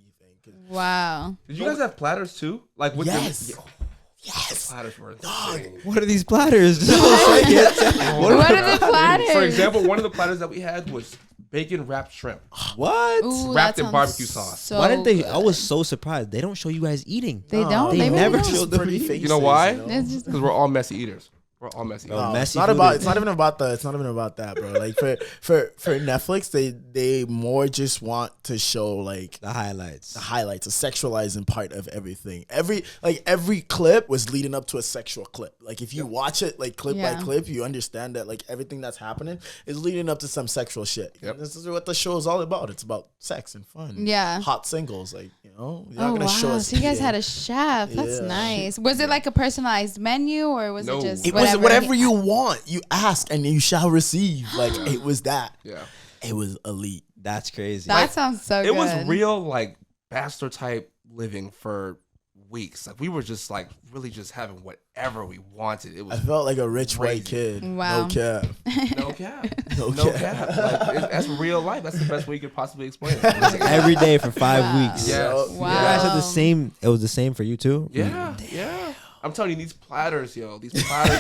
Wow. Did you guys have platters too? Like with Yes. Yes. Platters were insane. What are these platters? What are the platters? For example, one of the platters that we had was bacon wrapped shrimp. What? Ooh, wrapped that in barbecue sounds sauce. so Why didn't they? good. I was so surprised. They don't show you guys eating. They don't. They They really never don't. showed them Pretty eating. faces, You know why? you know? It's just- Because we're all messy eaters. We're all messy. Bro, eaters. messy It's not food about. is- It's not even about the. It's not even about that, bro. Like for Netflix, they more just want to show like The highlights. the highlights, the sexualizing part of everything. Every clip was leading up to a sexual clip. Like if you watch it like clip by Yeah. clip, you understand that like everything that's happening is leading up to some sexual shit. Yep. This is what the show is all about. It's about sex and fun. Yeah. Hot singles, like you're Oh not gonna show wow! us. So you guys eating. had a chef. That's Yeah. nice. Was it like a personalized menu or was No. it just It was whatever you want. You ask and you shall receive. Like it was that. Yeah. It was elite. That's crazy. That sounds so good. It was real like bachelor type living for weeks. Like we were just like really just having whatever we wanted. It I was felt like a rich white Crazy. kid. Wow. No cap. no cap. No No cap. cap. Like, that's real life. That's the best way you could possibly explain it. Every day for 5 Wow. weeks. Yes. You Wow. guys had the same. It was the same for you too. Yeah. Yeah. I'm telling you, these platters, yo, these platters.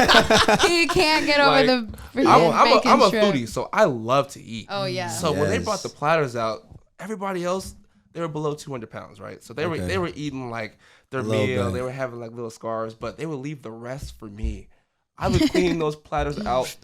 You can't get over Like, the freaking I'm a bacon shrimp. foodie, so I love to eat. Oh yeah. So when they Yes. brought the platters out, everybody else, they were below 200 pounds, right? So they Okay. were eating like their A little meal. bit. They were having like little scars, but they would leave the rest for me. I would clean those platters out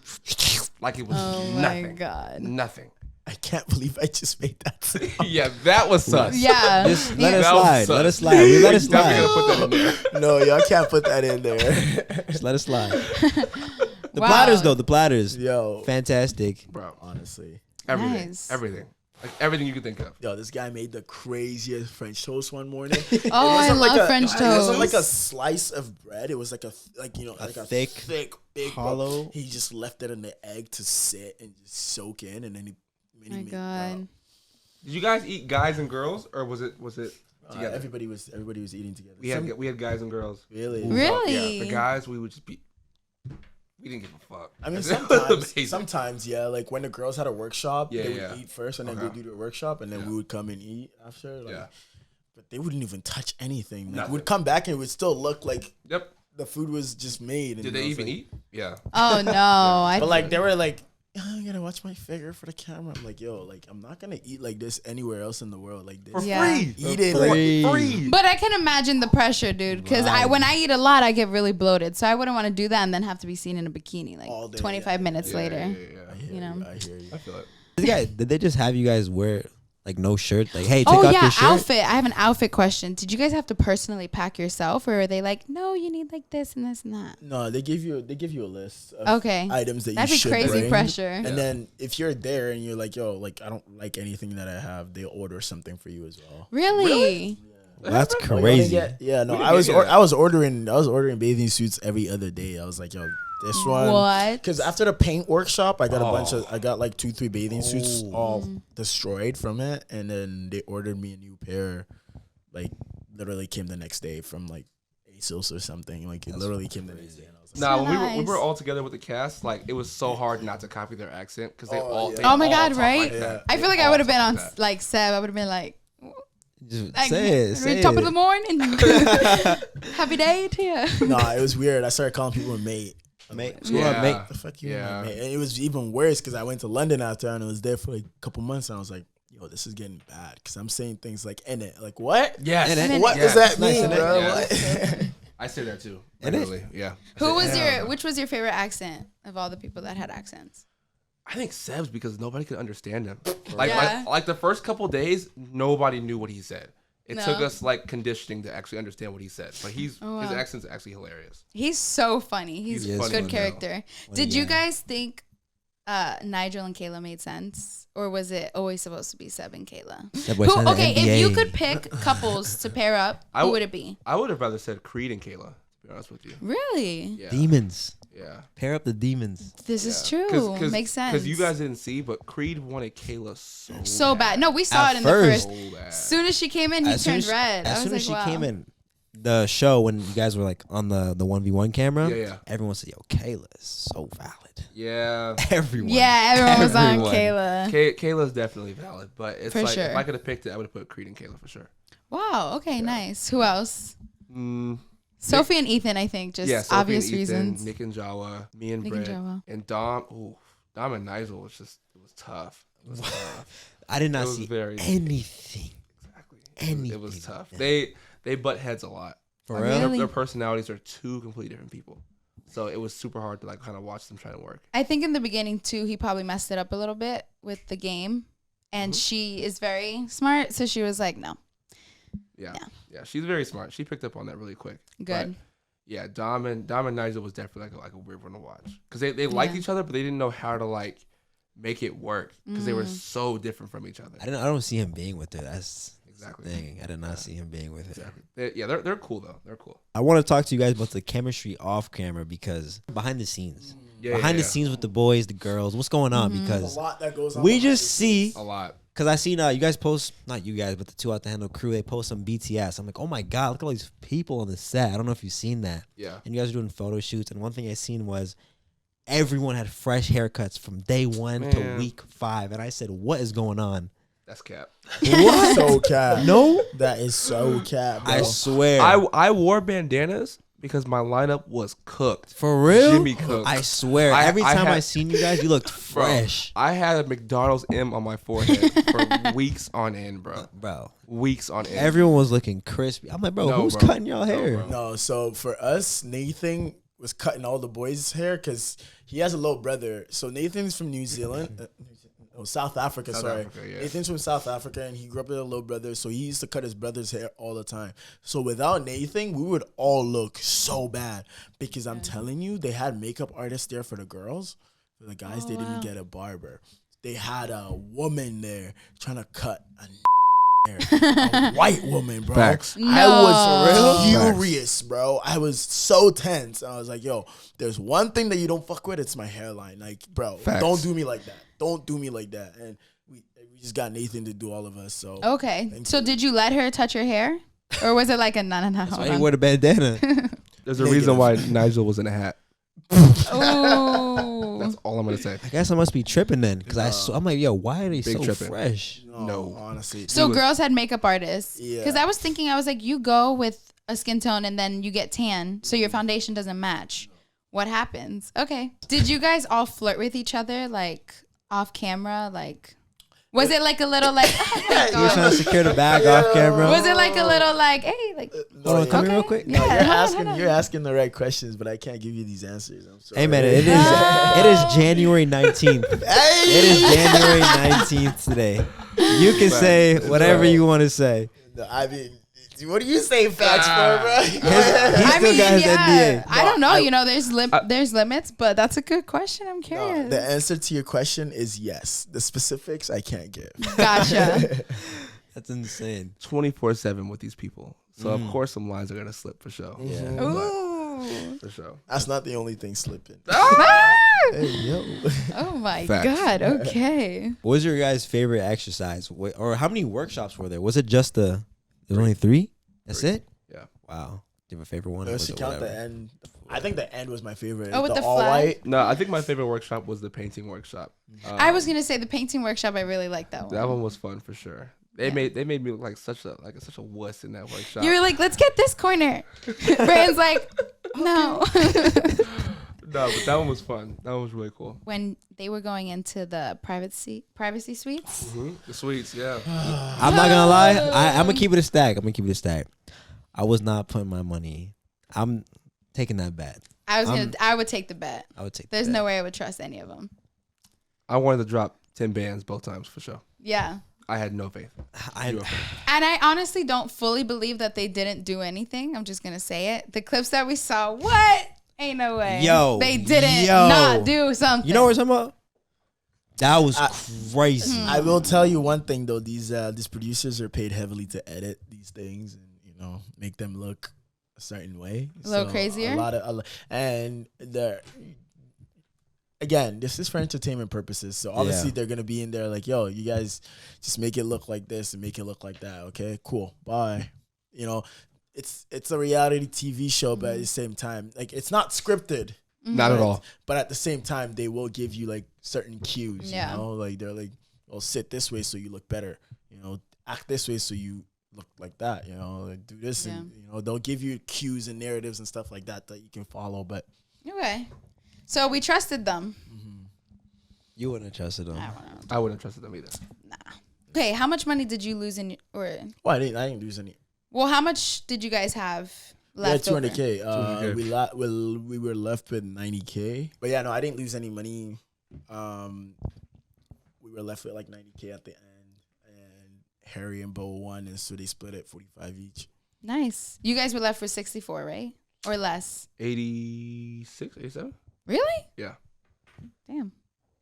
like it was Oh my nothing. God. Nothing. I can't believe I just made that sound. Yeah, that was sus. Yeah. Just let it That was slide. sus. Let it slide. We let it Definitely slide. gonna put that in there. No, y'all can't put that in there. Just let it slide. The Wow. platters though. The platters. Yo, Fantastic. Bro, honestly. everything. Nice. Everything. Like everything you could think of. Yo, this guy made the craziest French toast one morning. Oh, I wasn't love like French It wasn't toast. like a slice of bread. It was like a thick, big hollow. bro. He just left it in the egg to sit and just soak in, and then he. Oh my God. Did you guys eat guys and girls, or was it together? Everybody was eating together. We had guys and girls. Really? Really? Yeah, the guys we would just be. We didn't give a fuck. I mean, It was amazing. sometimes, yeah. Like when the girls had a workshop, Yeah, they would yeah. eat first, and then Okay. go do their workshop, and then Yeah. we would come and eat after. Like, Yeah. But they wouldn't even touch anything. Like, Nothing. we'd come back and it would still look like Yep. the food was just made. And Did I they was even like- eat? Yeah. Oh no. I But like they were like, I'm gonna watch my figure for the camera. I'm like, yo, like I'm not gonna eat like this anywhere else in the world. Like this, For Yeah. free. eat it free. like free. But I can imagine the pressure, dude. Because when I eat a lot, I get really bloated. So I wouldn't want to do that and then have to be seen in a bikini like All day, 25 minutes Yeah, later. yeah. I hear You know. I hear you. I feel it. This guy, did they just have you guys wear like no shirt? Like, hey, take Oh off yeah, your shirt. outfit. I have an outfit question. Did you guys have to personally pack yourself, or are they like, no, you need like this and this and that? No, they give you a list of Okay. items that That'd you be should crazy bring. pressure. And then if you're there and you're like, yo, like I don't like anything that I have, they'll order something for you as well. Really? That's Oh, you crazy. wanna get- yeah, no, We I was didn't get I was ordering bathing suits every other day. I was like, yo, this one. What? Because after the paint workshop, I got I got like 2-3 bathing suits Oh. all destroyed from it, and then they ordered me a new pair. Like literally came the next day from like ASOS or something. Like it literally came the next day, and I was like, Nah, So when we nice. were all together with the cast, like it was so hard not to copy their accent because they Oh, all. yeah. They Oh my all God, talk right? Like that. I They feel like I all would have been talk on like that. like Seb. I would have been like, Just like say it. Say top it. of the morning. Happy day to you. nah, it was weird. I started calling people mate. Mate, Like, what up, mate? the fuck you, Yeah. mate? And it was even worse because I went to London after and I was there for like a couple months, and I was like, yo, this is getting bad because I'm saying things like in it. Like what? Yes. And What Yes. does that Nice, mean, innit? bro? Yeah. What? I say that too. And it- Literally. Yeah. Which was your favorite accent of all the people that had accents? I think Seb's because nobody could understand him. Like, Yeah. like the first couple days, nobody knew what he said. It No. took us like conditioning to actually understand what he said. But Oh, wow. his accent's actually hilarious. He's so funny. He's He's a funny good as character. Funny Did you guy. guys think Nigel and Kayla made sense? Or was it always supposed to be Seb and Kayla? That boy signed an Okay, if you NDA. could pick couples to pair up, I who w- would it be? I would have rather said Creed and Kayla, to be be honest with you. Really? Yeah. Demons. Yeah. Pair up the demons. This is Yeah. true. Makes sense. Because you guys didn't see, but Creed wanted Kayla so bad. No, we saw At it in the first. first. So bad. As soon as she came in, he turned red. As I soon was as like, she wow. came in the show, when you guys were like on the 1v1 camera, Yeah. everyone said, "Yo, Kayla is so valid." Yeah. Everyone. Yeah, everyone was on Everyone. Kayla. Kayla's definitely valid, but it's For like sure. if I could have picked it, I would have put Creed and Kayla for sure. Wow. Okay. Nice. Who else? Mm, Sophie and Ethan. I think just yeah, Sophie obvious and Ethan, reasons. Nick and Jawa, me and Nick and Britt, Jawa. and Dom. Ooh, Dom and Nigel was tough. It was tough. I did not It was see very- anything. Exactly. Anything. It was tough. Yeah. They butt heads a lot. For Like, real? Really? Their personalities are two completely different people. So it was super hard to like kind of watch them try to work. I think in the beginning too, he probably messed it up a little bit with the game, and she is very smart, so she was like, "No, Yeah. Yeah. Yeah. She's very smart. She picked up on that really quick. good." But, yeah, Dom and Nigel was definitely like a weird one to watch because they liked Yeah. each other, but they didn't know how to like make it work because they were Mm. so different from each other. I don't see him being with her. That's Exactly. the thing. I did not see him being with her. Exactly. They're cool though. They're cool. I want to talk to you guys about the chemistry off camera because behind the scenes, behind the scenes with the boys, the girls, what's going on? Mm-hmm. Because A lot that goes on. we behind just the see, a lot. because I seen you guys post, not you guys, but the two out the handle crew, they post some BTS. I'm like, oh my God, look at all these people on the set. I don't know if you've seen that. Yeah. And you guys are doing photo shoots. And one thing I seen was everyone had fresh haircuts from day one to Man. week 5. And I said, what is going on? That's cap. What? So cap. No, That is so cap, bro. I swear. I wore bandanas because my lineup was cooked. For real? Jimmy Cook. I swear. I- Every I time had- I seen you guys, you looked Bro, fresh. I had a McDonald's M on my forehead for weeks on end, bro. Bro, Weeks on end. everyone was looking crispy. I'm like, bro, No, who's bro. cutting y'all hair? bro. No, so for us, Nathan was cutting all the boys' hair because he has a little brother. So Nathan's from New Zealand. South Africa, South sorry. Africa, yeah. Nathan's from South Africa, and he grew up with a little brother, so he used to cut his brother's hair all the time. So without Nathan, we would all look so bad because I'm telling you, they had makeup artists there for the girls. For the guys, they didn't get a barber. They had a woman there trying to cut a white woman, bro. Facts. I was No. furious, bro. I was so tense. I was like, yo, there's one thing that you don't fuck with. It's my hairline. Like, bro, Facts. don't do me like that. Don't do me like that. And we just got Nathan to do all of us. So Okay. Thank So you. did you let her touch your hair, or was it like a no? That's Hold why he on. wore the bandana. There's a Negative. reason why Nigel was in a hat. Ooh. That's all I'm gonna say. I guess I must be tripping then, because I'm like, yo, why are they Big so tripping. fresh? No. honestly. So was- girls had makeup artists. Yeah. Because I was thinking, I was like, you go with a skin tone and then you get tan, so your foundation doesn't match. What happens? Okay. Did you guys all flirt with each other, like off camera? Like, was it like a little like? Oh my You were trying God. to secure the bag off camera? Was it like a little like, hey, like? Hold on, come Okay. here real quick. Yeah. No, hold on, hold on. you're asking the right questions, but I can't give you these answers. I'm sorry. Hey man, it is January 19th. It is January 19th today. You can say whatever you want to say. No, I mean, what do you say facts for, bro? He still got his NBA. I don't know. I- You know, there's limits, but that's a good question. I'm curious. No, the answer to your question is yes. The specifics I can't give. Gotcha. That's insane. 24/7 with these people, so of course some lines are gonna slip for sure. Yeah. Ooh. For sure. That's not the only thing slipping. Ah! Hey, yo. Oh my Facts. God. Okay. What was your guys' favorite exercise? Or how many workshops were there? Was it just there's only 3? That's 3. it? Yeah. Wow. Do you have a favorite one? or Let's was it count the whatever? end. I think the end was my favorite. Oh, with the all flag? white. No, I think my favorite workshop was the painting workshop. I was gonna say the painting workshop. I really like that one. That one was fun for sure. They made me look like such a wuss in that workshop. You were like, let's get this corner. Brandon's like, no. No, but that one was fun. That one was really cool. When they were going into the privacy suites. The sweets, yeah. I'm not gonna lie. I'm gonna keep it a stack. I was not putting my money. I'm taking that bet. I would take the bet. I would take. There's the bet. no way I would trust any of them. I wanted to drop 10 bands both times for sure. Yeah. I had no faith. I, Zero faith. And I honestly don't fully believe that they didn't do anything. I'm just gonna say it. The clips that we saw, what? Ain't no way. They didn't not do something. You know what we're talking about? That was crazy. I will tell you one thing though. These producers are paid heavily to edit these things and make them look a certain way. A little crazier? And again, this is for entertainment purposes. So obviously they're going to be in there like, yo, you guys just make it look like this and make it look like that. Okay, cool. Bye. You know, it's a reality TV show, but at the same time, like it's not scripted. Not at all. But at the same time, they will give you like certain cues, Yeah. you know, like they're like, "Oh, sit this way so you look better," you know, act this way so you look like that, you know, like do this, and you know, they'll give you cues and narratives and stuff like that you can follow. But Okay, so we trusted them. You wouldn't have trusted them. I wouldn't have trusted them either. Nah. Okay, how much money did you lose Well, I didn't lose any. Well, how much did you guys have left? Yeah, 200K. 200K. We were left with 90K. But yeah, no, I didn't lose any money. We were left with like 90K at the end, and Harry and Bo won, and so they split it 45 each. Nice. You guys were left with 64, right? Or less? 86, 87? Really? Yeah. Damn.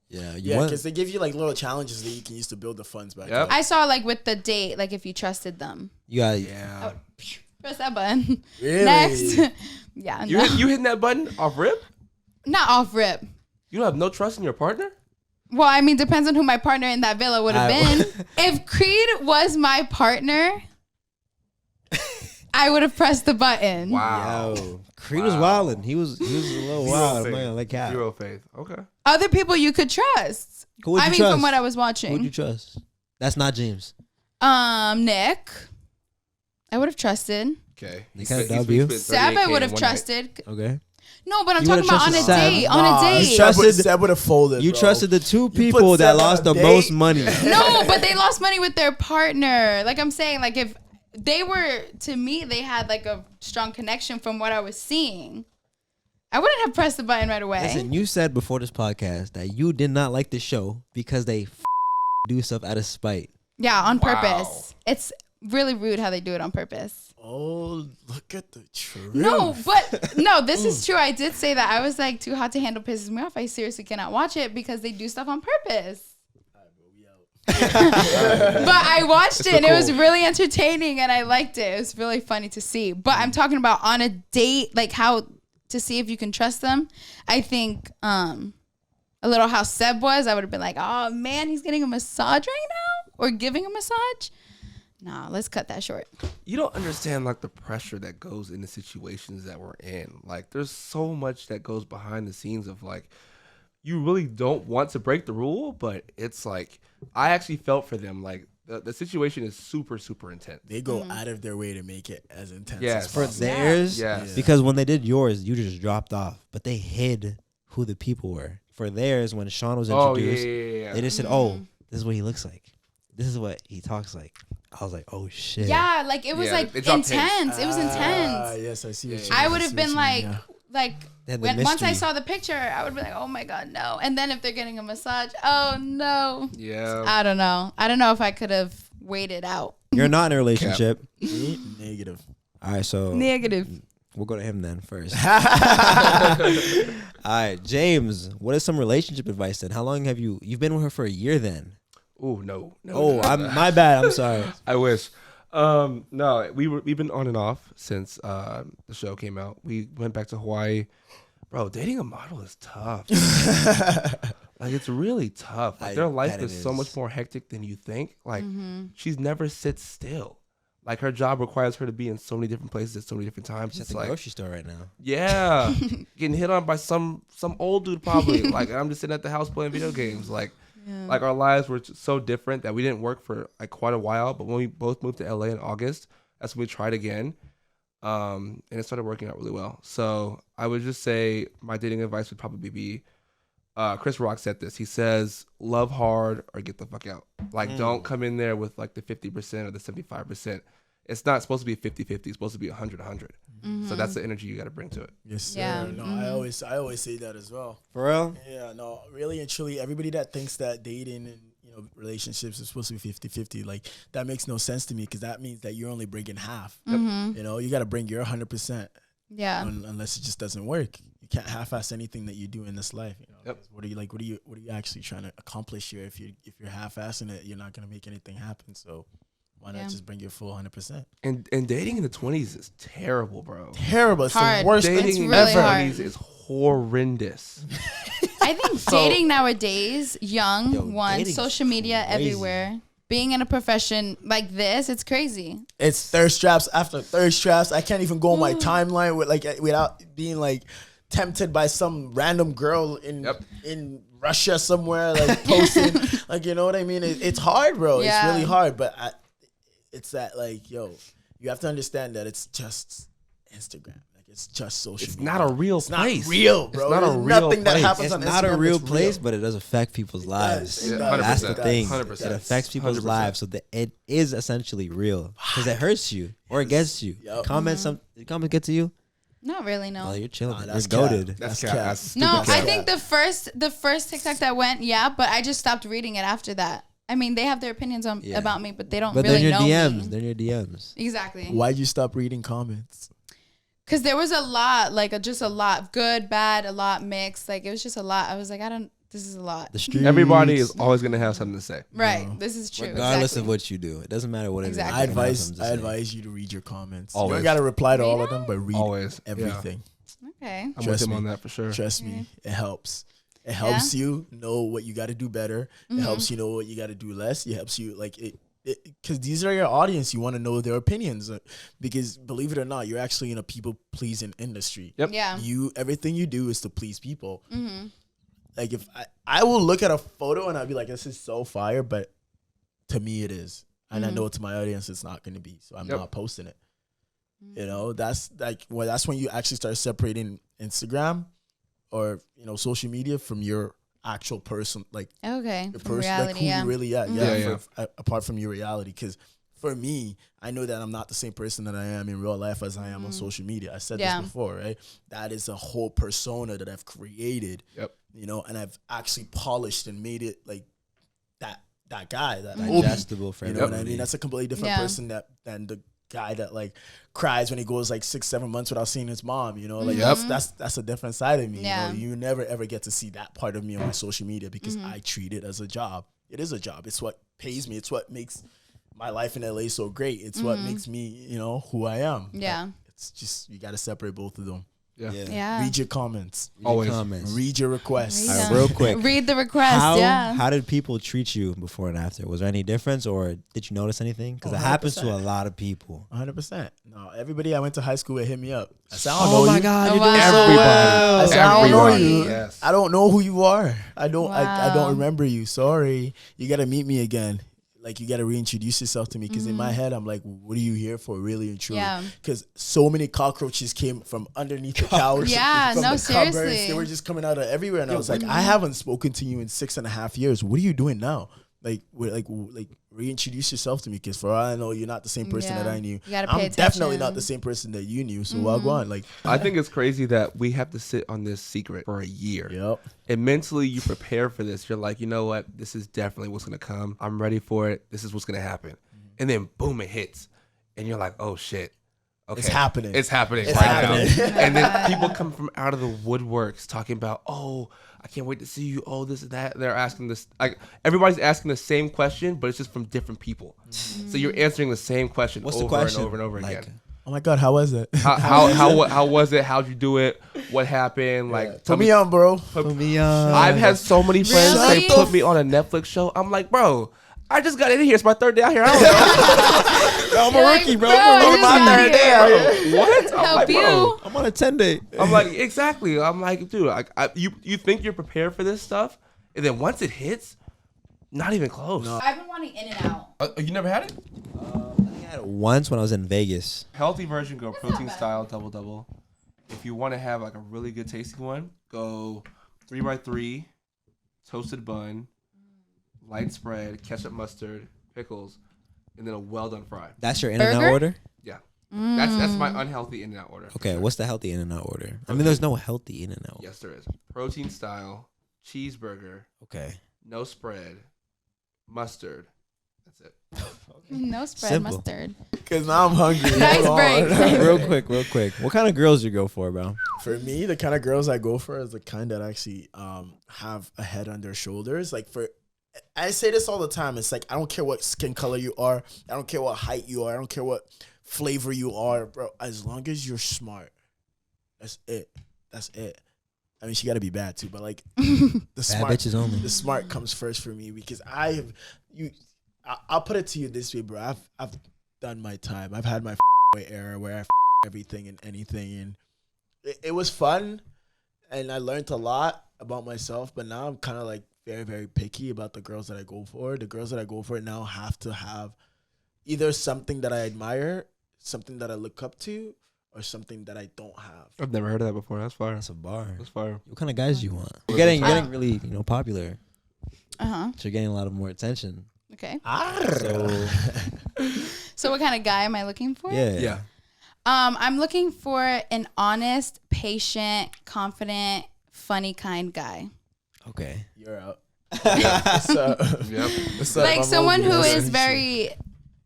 Yeah, Yeah, because they give you like little challenges that you can use to build the funds back up. I saw like with the date, like if you trusted them. You got Yeah. Press that button. Really? Next. Yeah. You No. you hitting that button off rip? Not off rip. You don't have no trust in your partner? Well, I mean, depends on who my partner in that villa would have been. If Creed was my partner, I would have pressed the button. Wow. Yo, Creed was wilding. He was a little wild. I'm not gonna let cap. Zero faith. Okay. Other people you could trust. Who would you I mean, trust? from what I was Who would watching. you trust? That's not James. Nick. I would have trusted. Okay. They kinda W. Seb, I would have trusted. Okay. No, but I'm You talking would've about on a trusted Seb? date. On a date. trusted- Seb would have folded. You bro. trusted the two You people put that Seb on lost a the date? most money. No, but they lost money with their partner. Like I'm saying, like if they were, to me, they had like a strong connection from what I was seeing. I wouldn't have pressed the button right away. Listen, you said before this podcast that you did not like the show because they do stuff out of spite. Yeah, on Wow. purpose. It's really rude how they do it on purpose. Oh, look at the truth. No, but no, this is true. I did say that. I was like, Too Hot to Handle pisses me off. I seriously cannot watch it because they do stuff on purpose. But I watched it and it was really entertaining and I liked it. It was really funny to see. But I'm talking about on a date, like how to see if you can trust them. I think a little how Seb was, I would have been like, oh man, he's getting a massage right now or giving a massage. Nah, let's cut that short. You don't understand like the pressure that goes into situations that we're in. Like there's so much that goes behind the scenes of like you really don't want to break the rule, but it's like I actually felt for them. Like the situation is super, super intense. They go out of their way to make it as intense Yes. as For possible. theirs, Yes. because when they did yours, you just dropped off, but they hid who the people were. For theirs, when Sean was Oh introduced, yeah. they just said, "Oh, this is what he looks like. This is what he talks like." I was like, "Oh shit!" Yeah, like it was Yeah, like they dropped intense. It was intense. Yes, I see. What you I mean. would have see been what like, you mean, They had the once I mystery. saw the picture, I would be like, oh my God, no. And then if they're getting a massage, oh no. Yeah. I don't know. I don't know if I could have waited out. You're not in a relationship. yeah. Negative. All right, so Negative. we'll go to him then first. All right, James, what is some relationship advice then? How long have you've been with her for a year then? Oh no. Oh, my bad. I'm sorry. I wish. No, we've been on and off since the show came out. We went back to Hawaii. Bro, dating a model is tough. Like it's really tough. Like, their life bet it is so is. much more hectic than you think. Like she's never sits still. Like her job requires her to be in so many different places at so many different times. She's at It's the like, grocery store right now. yeah, getting hit on by some old dude probably. Like I'm just sitting at the house playing video games. Like our lives were so different that we didn't work for like quite a while. But when we both moved to LA in August, that's when we tried again, and it started working out really well. So I would just say my dating advice would probably be, Chris Rock said this. He says, "Love hard or get the fuck out." Like don't come in there with like the 50% or the 75%. It's not supposed to be 50-50. It's supposed to be 100-100. So that's the energy you got to bring to it. Yes, sir. Yeah. No, I always say that as well. For real? Yeah, no, really and truly, everybody that thinks that dating and relationships are supposed to be 50-50, like that makes no sense to me because that means that you're only bringing half. You know, you got to bring your 100%. Yeah. Unless it just doesn't work. You can't half-ass anything that you do in this life. You know, Yep. 'Cause what are you actually trying to accomplish here? If you're half-assing it, you're not gonna make anything happen. So, Why not just bring your full 100%? And dating in the 20s is terrible, bro. Terrible. It's hard. the worst Dating It's in really the hard. 20s is horrendous. I think dating nowadays, young, dating's social media crazy. everywhere, being in a profession like this, it's crazy. It's thirst traps after thirst traps. I can't even go on my timeline without being like tempted by some random girl in Russia somewhere, like posting, like, you know what I mean? It's hard, bro. Yeah. It's really hard, but it's that, like, yo, you have to understand that it's just Instagram. Like, it's just social It's media. not a real It's place. not real, bro. It's not a There's real nothing that place. happens It's on not Instagram a real that's place, but it does affect people's It lives. does. It Yeah, does. That's the 100%. thing. 100%. It affects people's 100%. lives, so that it is essentially real because it hurts you or it gets you. Yup. Comments get to you. Not really, no. Oh, you're chilling. Nah, You're that's goaded. That's That's cap. cap. That's No, stupid I cap. think the first TikTok that went, but I just stopped reading it after that. I mean, they have their opinions about me, but they don't But really then your know DMs. me. Then your DMs. Exactly. Why'd you stop reading comments? Because there was a lot, just a lot, good, bad, a lot mixed. Like, it was just a lot. I was like, this is a lot. The streets. Everybody is always gonna have something to say. Right. This is true. regardless exactly. of what you do. It doesn't matter what it is. Exactly. I You're gonna have advise something to say. you to read your comments. You Always. don't gotta reply to all Read of them, but read Always. everything. Okay. I'm with Trust him me. on that for sure. Trust me, it helps. It helps you know what you got to do better. It helps you know what you got to do less. It helps you like it because these are your audience. You want to know their opinions because believe it or not, you're actually in a people pleasing industry. Yep. Yeah. Everything you do is to please people. Mm-hmm. Like if I will look at a photo and I'll be like, this is so fire, but to me it is, and I know to my audience it's not going to be, so I'm not posting it. You know, that's like that's when you actually start separating Instagram or social media from your actual person, like Okay. your From person, reality, like who you really are. Yeah. Apart from your reality, because for me, I know that I'm not the same person that I am in real life as I am on social media. I said this before, right? That is a whole persona that I've created. Yep. And I've actually polished and made it like that guy that Digestible for you know what I everybody. mean? That's a completely different person than the guy that like cries when he goes like 6-7 months without seeing his mom. Like that's a different side of me. Yeah. You never ever get to see that part of me on my social media because I treat it as a job. It is a job. It's what pays me. It's what makes my life in LA so great. It's what makes me, who I am. Yeah. But it's just you got to separate both of them. Yeah. Read your comments. Always. Comments. Read your requests. Read All right, them. real quick. Read the request. How did people treat you before and after? Was there any difference, or did you notice anything? Because it happens to a lot of people. 100%. No, everybody I went to high school with hit me up. I said, I don't know you. God, you're doing so Everybody. I said, I don't know Everybody. you. Yes. I don't know who you are. I don't Wow. remember you. Sorry. You got to meet me again. Like, you got to reintroduce yourself to me. Because in my head, I'm like, what are you here for, really and truly? Yeah. Because so many cockroaches came from underneath the couch. Yeah, from no, the cupboards. seriously. They were just coming out of everywhere. And I was like, I haven't spoken to you in 6.5 years. What are you doing now? Like reintroduce yourself to me, because for all I know, you're not the same person that I knew. You gotta I'm pay definitely attention. not the same person that you knew. So wagwan, like, I think it's crazy that we have to sit on this secret for a year. yep. And mentally, you prepare for this. You're like, you know what? This is definitely what's going to come. I'm ready for it. This is what's going to happen. And then, boom, it hits. And you're like, oh, shit. Okay. It's happening. It's happening It's right happening. now. And then people come from out of the woodworks talking about, oh, I can't wait to see you. Oh, this and that. They're asking this. Like, everybody's asking the same question, but it's just from different people. So you're answering the same question What's over the question? and over and over Like, again. Oh my God, how was it? How was it? How'd you do it? What happened? Like, tell Put me on, bro. put me on. I've had so many friends Really? say put me on a Netflix show. I'm like, bro, I just got in here. It's my third day out here. I don't know. I'm a You're like, rookie, bro. bro, I I'm just my got third day here. out here. What? I'm Help like, you. bro. I'm on a 10-day. I'm like, exactly. I'm like, dude, you think you're prepared for this stuff, and then once it hits, not even close. I've been wanting In-N-Out. You never had it? I had it once when I was in Vegas. Healthy version, go protein style double. If you want to have like a really good tasting one, go 3x3, toasted bun, light spread, ketchup, mustard, pickles, and then a well done fry. That's your In-N-Out Burger? order? Yeah, that's my unhealthy In-N-Out order. Okay, what's the healthy In-N-Out order? I mean, there's no healthy In-N-Out. Yes, there is. Protein style, cheeseburger, Okay. no spread, mustard. That's it. No spread Simple. mustard. Because now I'm hungry. Nice Hold on. break. real quick. What kind of girls you go for, bro? For me, the kind of girls I go for is the kind that actually have a head on their shoulders. Like, for I say this all the time. It's like, I don't care what skin color you are. I don't care what height you are. I don't care what flavor you are, bro. As long as you're smart, that's it. That's it. I mean, she got to be bad too, but like the smart bitches only. The smart comes first for me because I'll put it to you this way, bro. I've done my time. I've had my era where I everything and anything, and it was fun, and I learned a lot about myself. But now I'm kind of like very, very picky about the girls that I go for. The girls that I go for now have to have either something that I admire, something that I look up to, or something that I don't have. I've never heard of that before. That's fire. That's a bar. That's fire. What kind of guys do you want? You're getting really, popular. So you're getting a lot of more attention. Okay. So what kind of guy am I looking for? Yeah. I'm looking for an honest, patient, confident, funny, kind guy. Okay. You're out. What's up? Yep. What's up? Like I'm someone Obi. who What's is up? very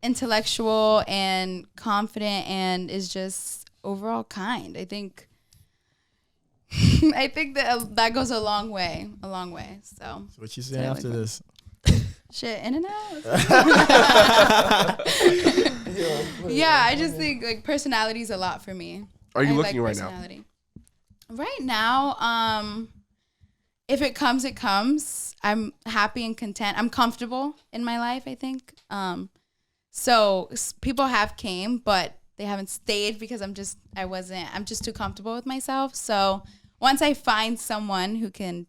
intellectual and confident and is just overall kind. I think that goes a long way. So What you saying after this? shit, in and out. Yeah, I just think like personality is a lot for me. Are you I looking like right now? personality. Right now, if it comes, it comes. I'm happy and content. I'm comfortable in my life, I think. So people have came, but they haven't stayed because I'm just too comfortable with myself. So once I find someone who can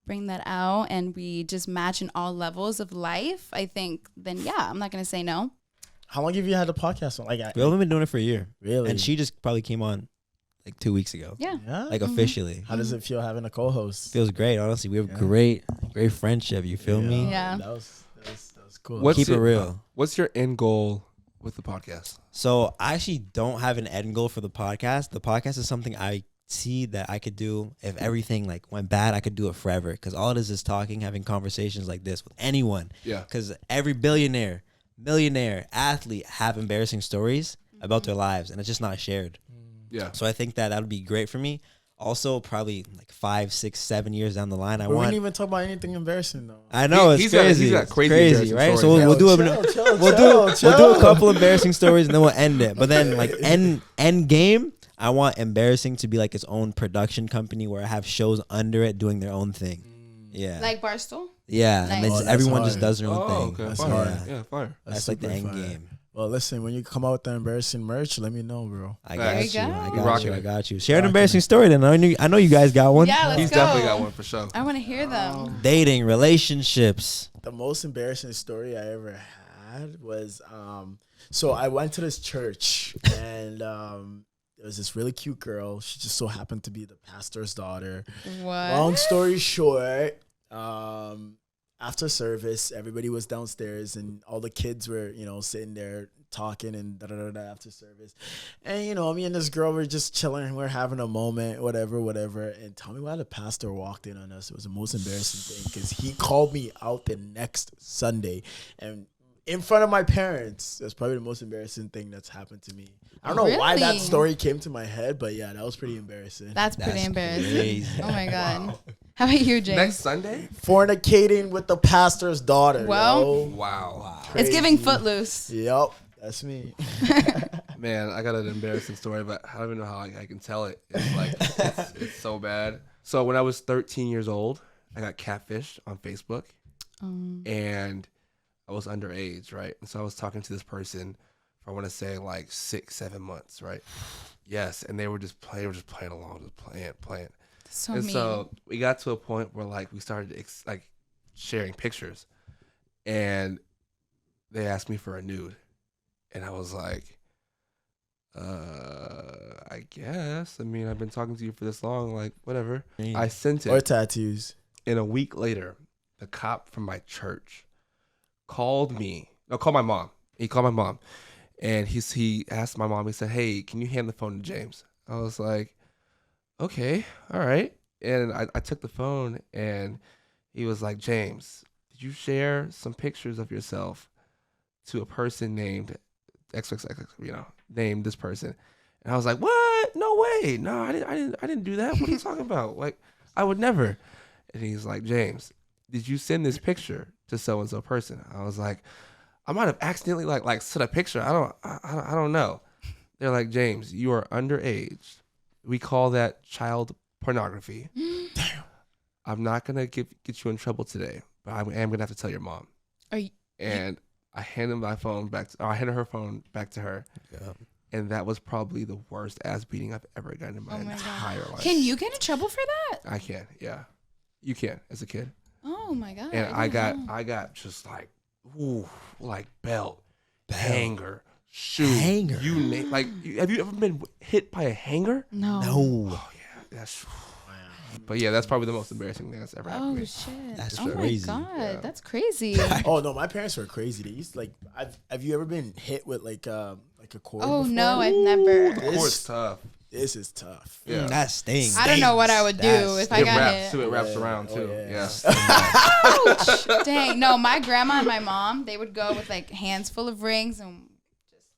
bring that out and we just match in all levels of life, I think then, yeah, I'm not going to say no. How long have you had the podcast on? we haven't been doing it for a year. Really? And she just probably came on like 2 weeks ago. Yeah. Like officially. How does it feel having a co-host? Feels great, honestly. We have great friendship. You feel me? Yeah. That was cool. Keep it real. What's your end goal with the podcast? So I actually don't have an end goal for the podcast. The podcast is something I see that I could do. If everything like went bad, I could do it forever. Because all it is talking, having conversations like this with anyone. Yeah. Because every billionaire, millionaire, athlete have embarrassing stories about their lives, and it's just not shared. Yeah. So I think that would be great for me. Also, probably like 5, 6, 7 years down the line, We didn't even talk about anything embarrassing though. I know it's he's crazy. got It's crazy crazy, embarrassing right? stories. So we'll do Chill. a couple embarrassing stories and then we'll end it. But then like end game, I want embarrassing to be like its own production company where I have shows under it doing their own thing. Yeah, Like Barstool? yeah, and Nice. it's, Oh, that's everyone hard. just does their own Oh, thing. okay. That's Fire. hard. Yeah, fire. That's like the super end fire. game. Well, listen, when you come out with the embarrassing merch, let me know, bro. I There got you you. go. I We got rocking you. I it. got you. Share an embarrassing story then. I know you guys got one. Yeah, let's He's go. definitely got one for sure. I want to hear them. Dating, relationships. The most embarrassing story I ever had was so I went to this church and there was this really cute girl. She just so happened to be the pastor's daughter. What? Long story short, after service, everybody was downstairs and all the kids were, sitting there talking and after service. And, me and this girl were just chilling. We're having a moment, whatever. And tell me why the pastor walked in on us. It was the most embarrassing thing because he called me out the next Sunday and in front of my parents. That's probably the most embarrassing thing that's happened to me. I don't know why that Really? story came to my head, but yeah, that was pretty embarrassing. That's pretty That's embarrassing. crazy. Oh my God. How about you, James? Next Sunday? Fornicating with the pastor's daughter. Well- yo. Wow. It's giving Crazy. Footloose. Yep, that's me. Man, I got an embarrassing story, but I don't even know how I can tell it. It's like, it's so bad. So when I was 13 years old, I got catfished on Facebook. And I was underage, right? And so I was talking to this person for, I want to say, like 6-7 months, right? Yes, and they were just playing along, just playing. So And mean. so we got to a point where like we started sharing pictures, and they asked me for a nude, and I was like, I guess. I mean, I've been talking to you for this long, like whatever. I sent Or it, tattoos. and a week later, the cop from my church called my mom. He called my mom, and he asked my mom. He said, "Hey, can you hand the phone to James?" I was like, "Okay, all right." And I took the phone, and he was like, "James, did you share some pictures of yourself to a person named XXX, named this person?" And I was like, "What? No way. No, I didn't do that. What are you talking about? Like, I would never." And he's like, "James, did you send this picture to so and so person. I was like, I might have accidentally like sent a picture. I don't know. They're like, James, you are underage. We call that child pornography. Damn. I'm not gonna get you in trouble today, but I am gonna have to tell your mom. And I handed her phone back to her. Yeah. And that was probably the worst ass beating I've ever gotten in my entire life. Can you get in trouble for that? I can, yeah. You can as a kid. Oh my God. And I got just like, ooh, like belt, hanger, shoe. Hanger. You name, like, have you ever been hit by a hanger? No. Oh yeah, that's. But yeah, that's probably the most embarrassing thing that's ever happened to me. Oh shit. That's crazy. Oh my God, Yeah. that's crazy. Oh no, my parents were crazy. They used to, like, have you ever been hit with like a cord? Oh before? no, I've never. The cord's tough. This is tough. Yeah. That stings. I don't know what I would do if I got wraps hit. too. It wraps around too. yeah. Ouch! Dang. No, my grandma and my mom, they would go with like hands full of rings and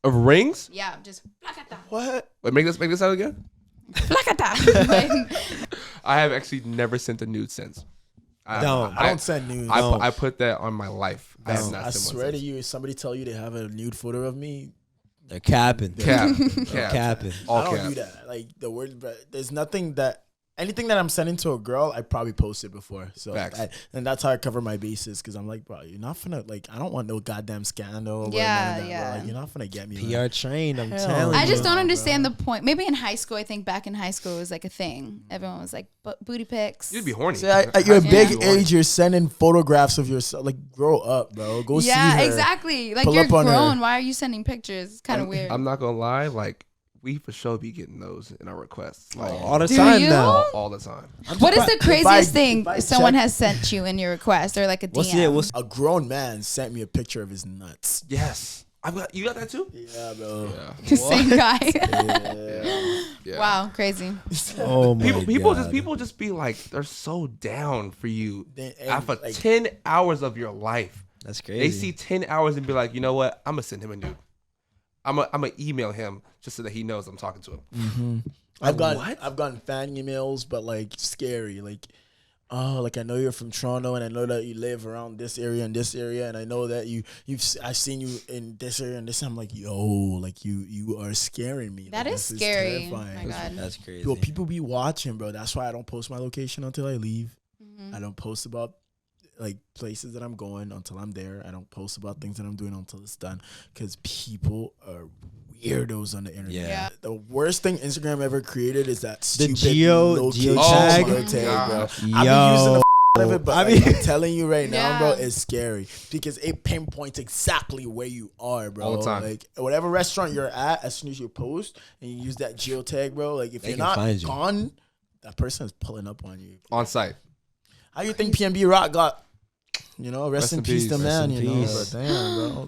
Of rings? yeah, just placata. What? Wait, make this out again. Placata. I have actually never sent a nude since. I don't send nudes. I put that on my life. I have not I sent one swear to since. you, if somebody tell you they have a nude photo of me, They're capping. Cap. Capping. All I don't cap. do that. Like the word, but there's nothing that anything that I'm sending to a girl, I probably posted before. So Facts. and that's how I cover my bases because I'm like, bro, you're not finna like. I don't want no goddamn scandal. Yeah, none of that, yeah. bro. Like, you're not finna get me. PR trained, I'm Hell telling you. I just don't bro. understand the point. Maybe in high school, I think back in high school it was like a thing. Everyone was like booty pics. You'd be horny. See, at your Yeah. big age, you're sending photographs of yourself. Like, grow up, bro. Go see her. Yeah, exactly. Like Pull you're up on her. grown. Why are you sending pictures? It's kind of weird. I'm not gonna lie. Like we for sure be getting those in our requests. Like all the Do time you? now. all the time. What is the craziest thing if I someone check- has sent you in your request or like a DM? A grown man sent me a picture of his nuts. Yes. You got that too? Yeah, bro. Yeah. Same guy. Yeah. Wow, crazy. Oh my People just be like, they're so down for you And, after like, 10 hours of your life. That's crazy. They see 10 hours and be like, you know what? I'm gonna send him a nude. I'm gonna email him just so that he knows I'm talking to him. I've What? gotten fan emails, but like scary. Like, oh, like I know you're from Toronto, and I know that you live around this area and this area, and I know that I've seen you in this area and this. I'm like, yo, like you are scaring me. That like, is this scary. terrifying. My God. That's crazy. Yo, people be watching, bro. That's why I don't post my location until I leave. Mm-hmm. I don't post about like places that I'm going until I'm there. I don't post about things that I'm doing until it's done because people are weirdos on the internet. Yeah. The worst thing Instagram ever created is that stupid geo location tag? geotag, bro. Oh I've been Yo. using the out of it, but I like, mean- I'm telling you right now, bro, Yeah. it's scary because it pinpoints exactly where you are, bro. All the time. Like whatever restaurant you're at, as soon as you post and you use that geotag, bro, like if They you're can not find you. gone, that person is pulling up on you. On site. How you think PNB Rock got? You know, rest in peace, the Rest man. in You know, peace. but damn, bro,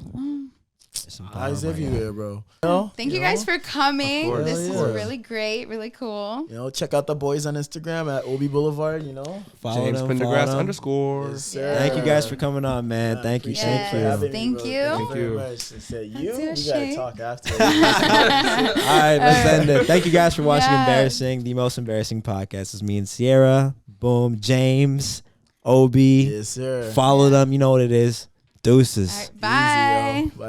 Some power, eyes my everywhere, bro. You know, Thank you guys for coming. Of course. This Hell is yeah. really great, really cool. You know, check out the boys on Instagram at Obi Boulevard. You know, Follow James them, follow Pendergrass them. _. Yes, sir. Thank you guys for coming on, man. Yeah, Thank you. appreciate Yes. Thank for you. having me, Thank bro. you. Thank Thank you very you. much. I said That's you. your We gotta shade. talk after. All right, let's end it. Thank you guys for watching Yes. Embarrassing, the most embarrassing podcast. It's me and Ciara. Boom. James, Obi. Yes, sir. Follow them. You know what it is. Deuces. All right, bye. Easy, yo. Bye.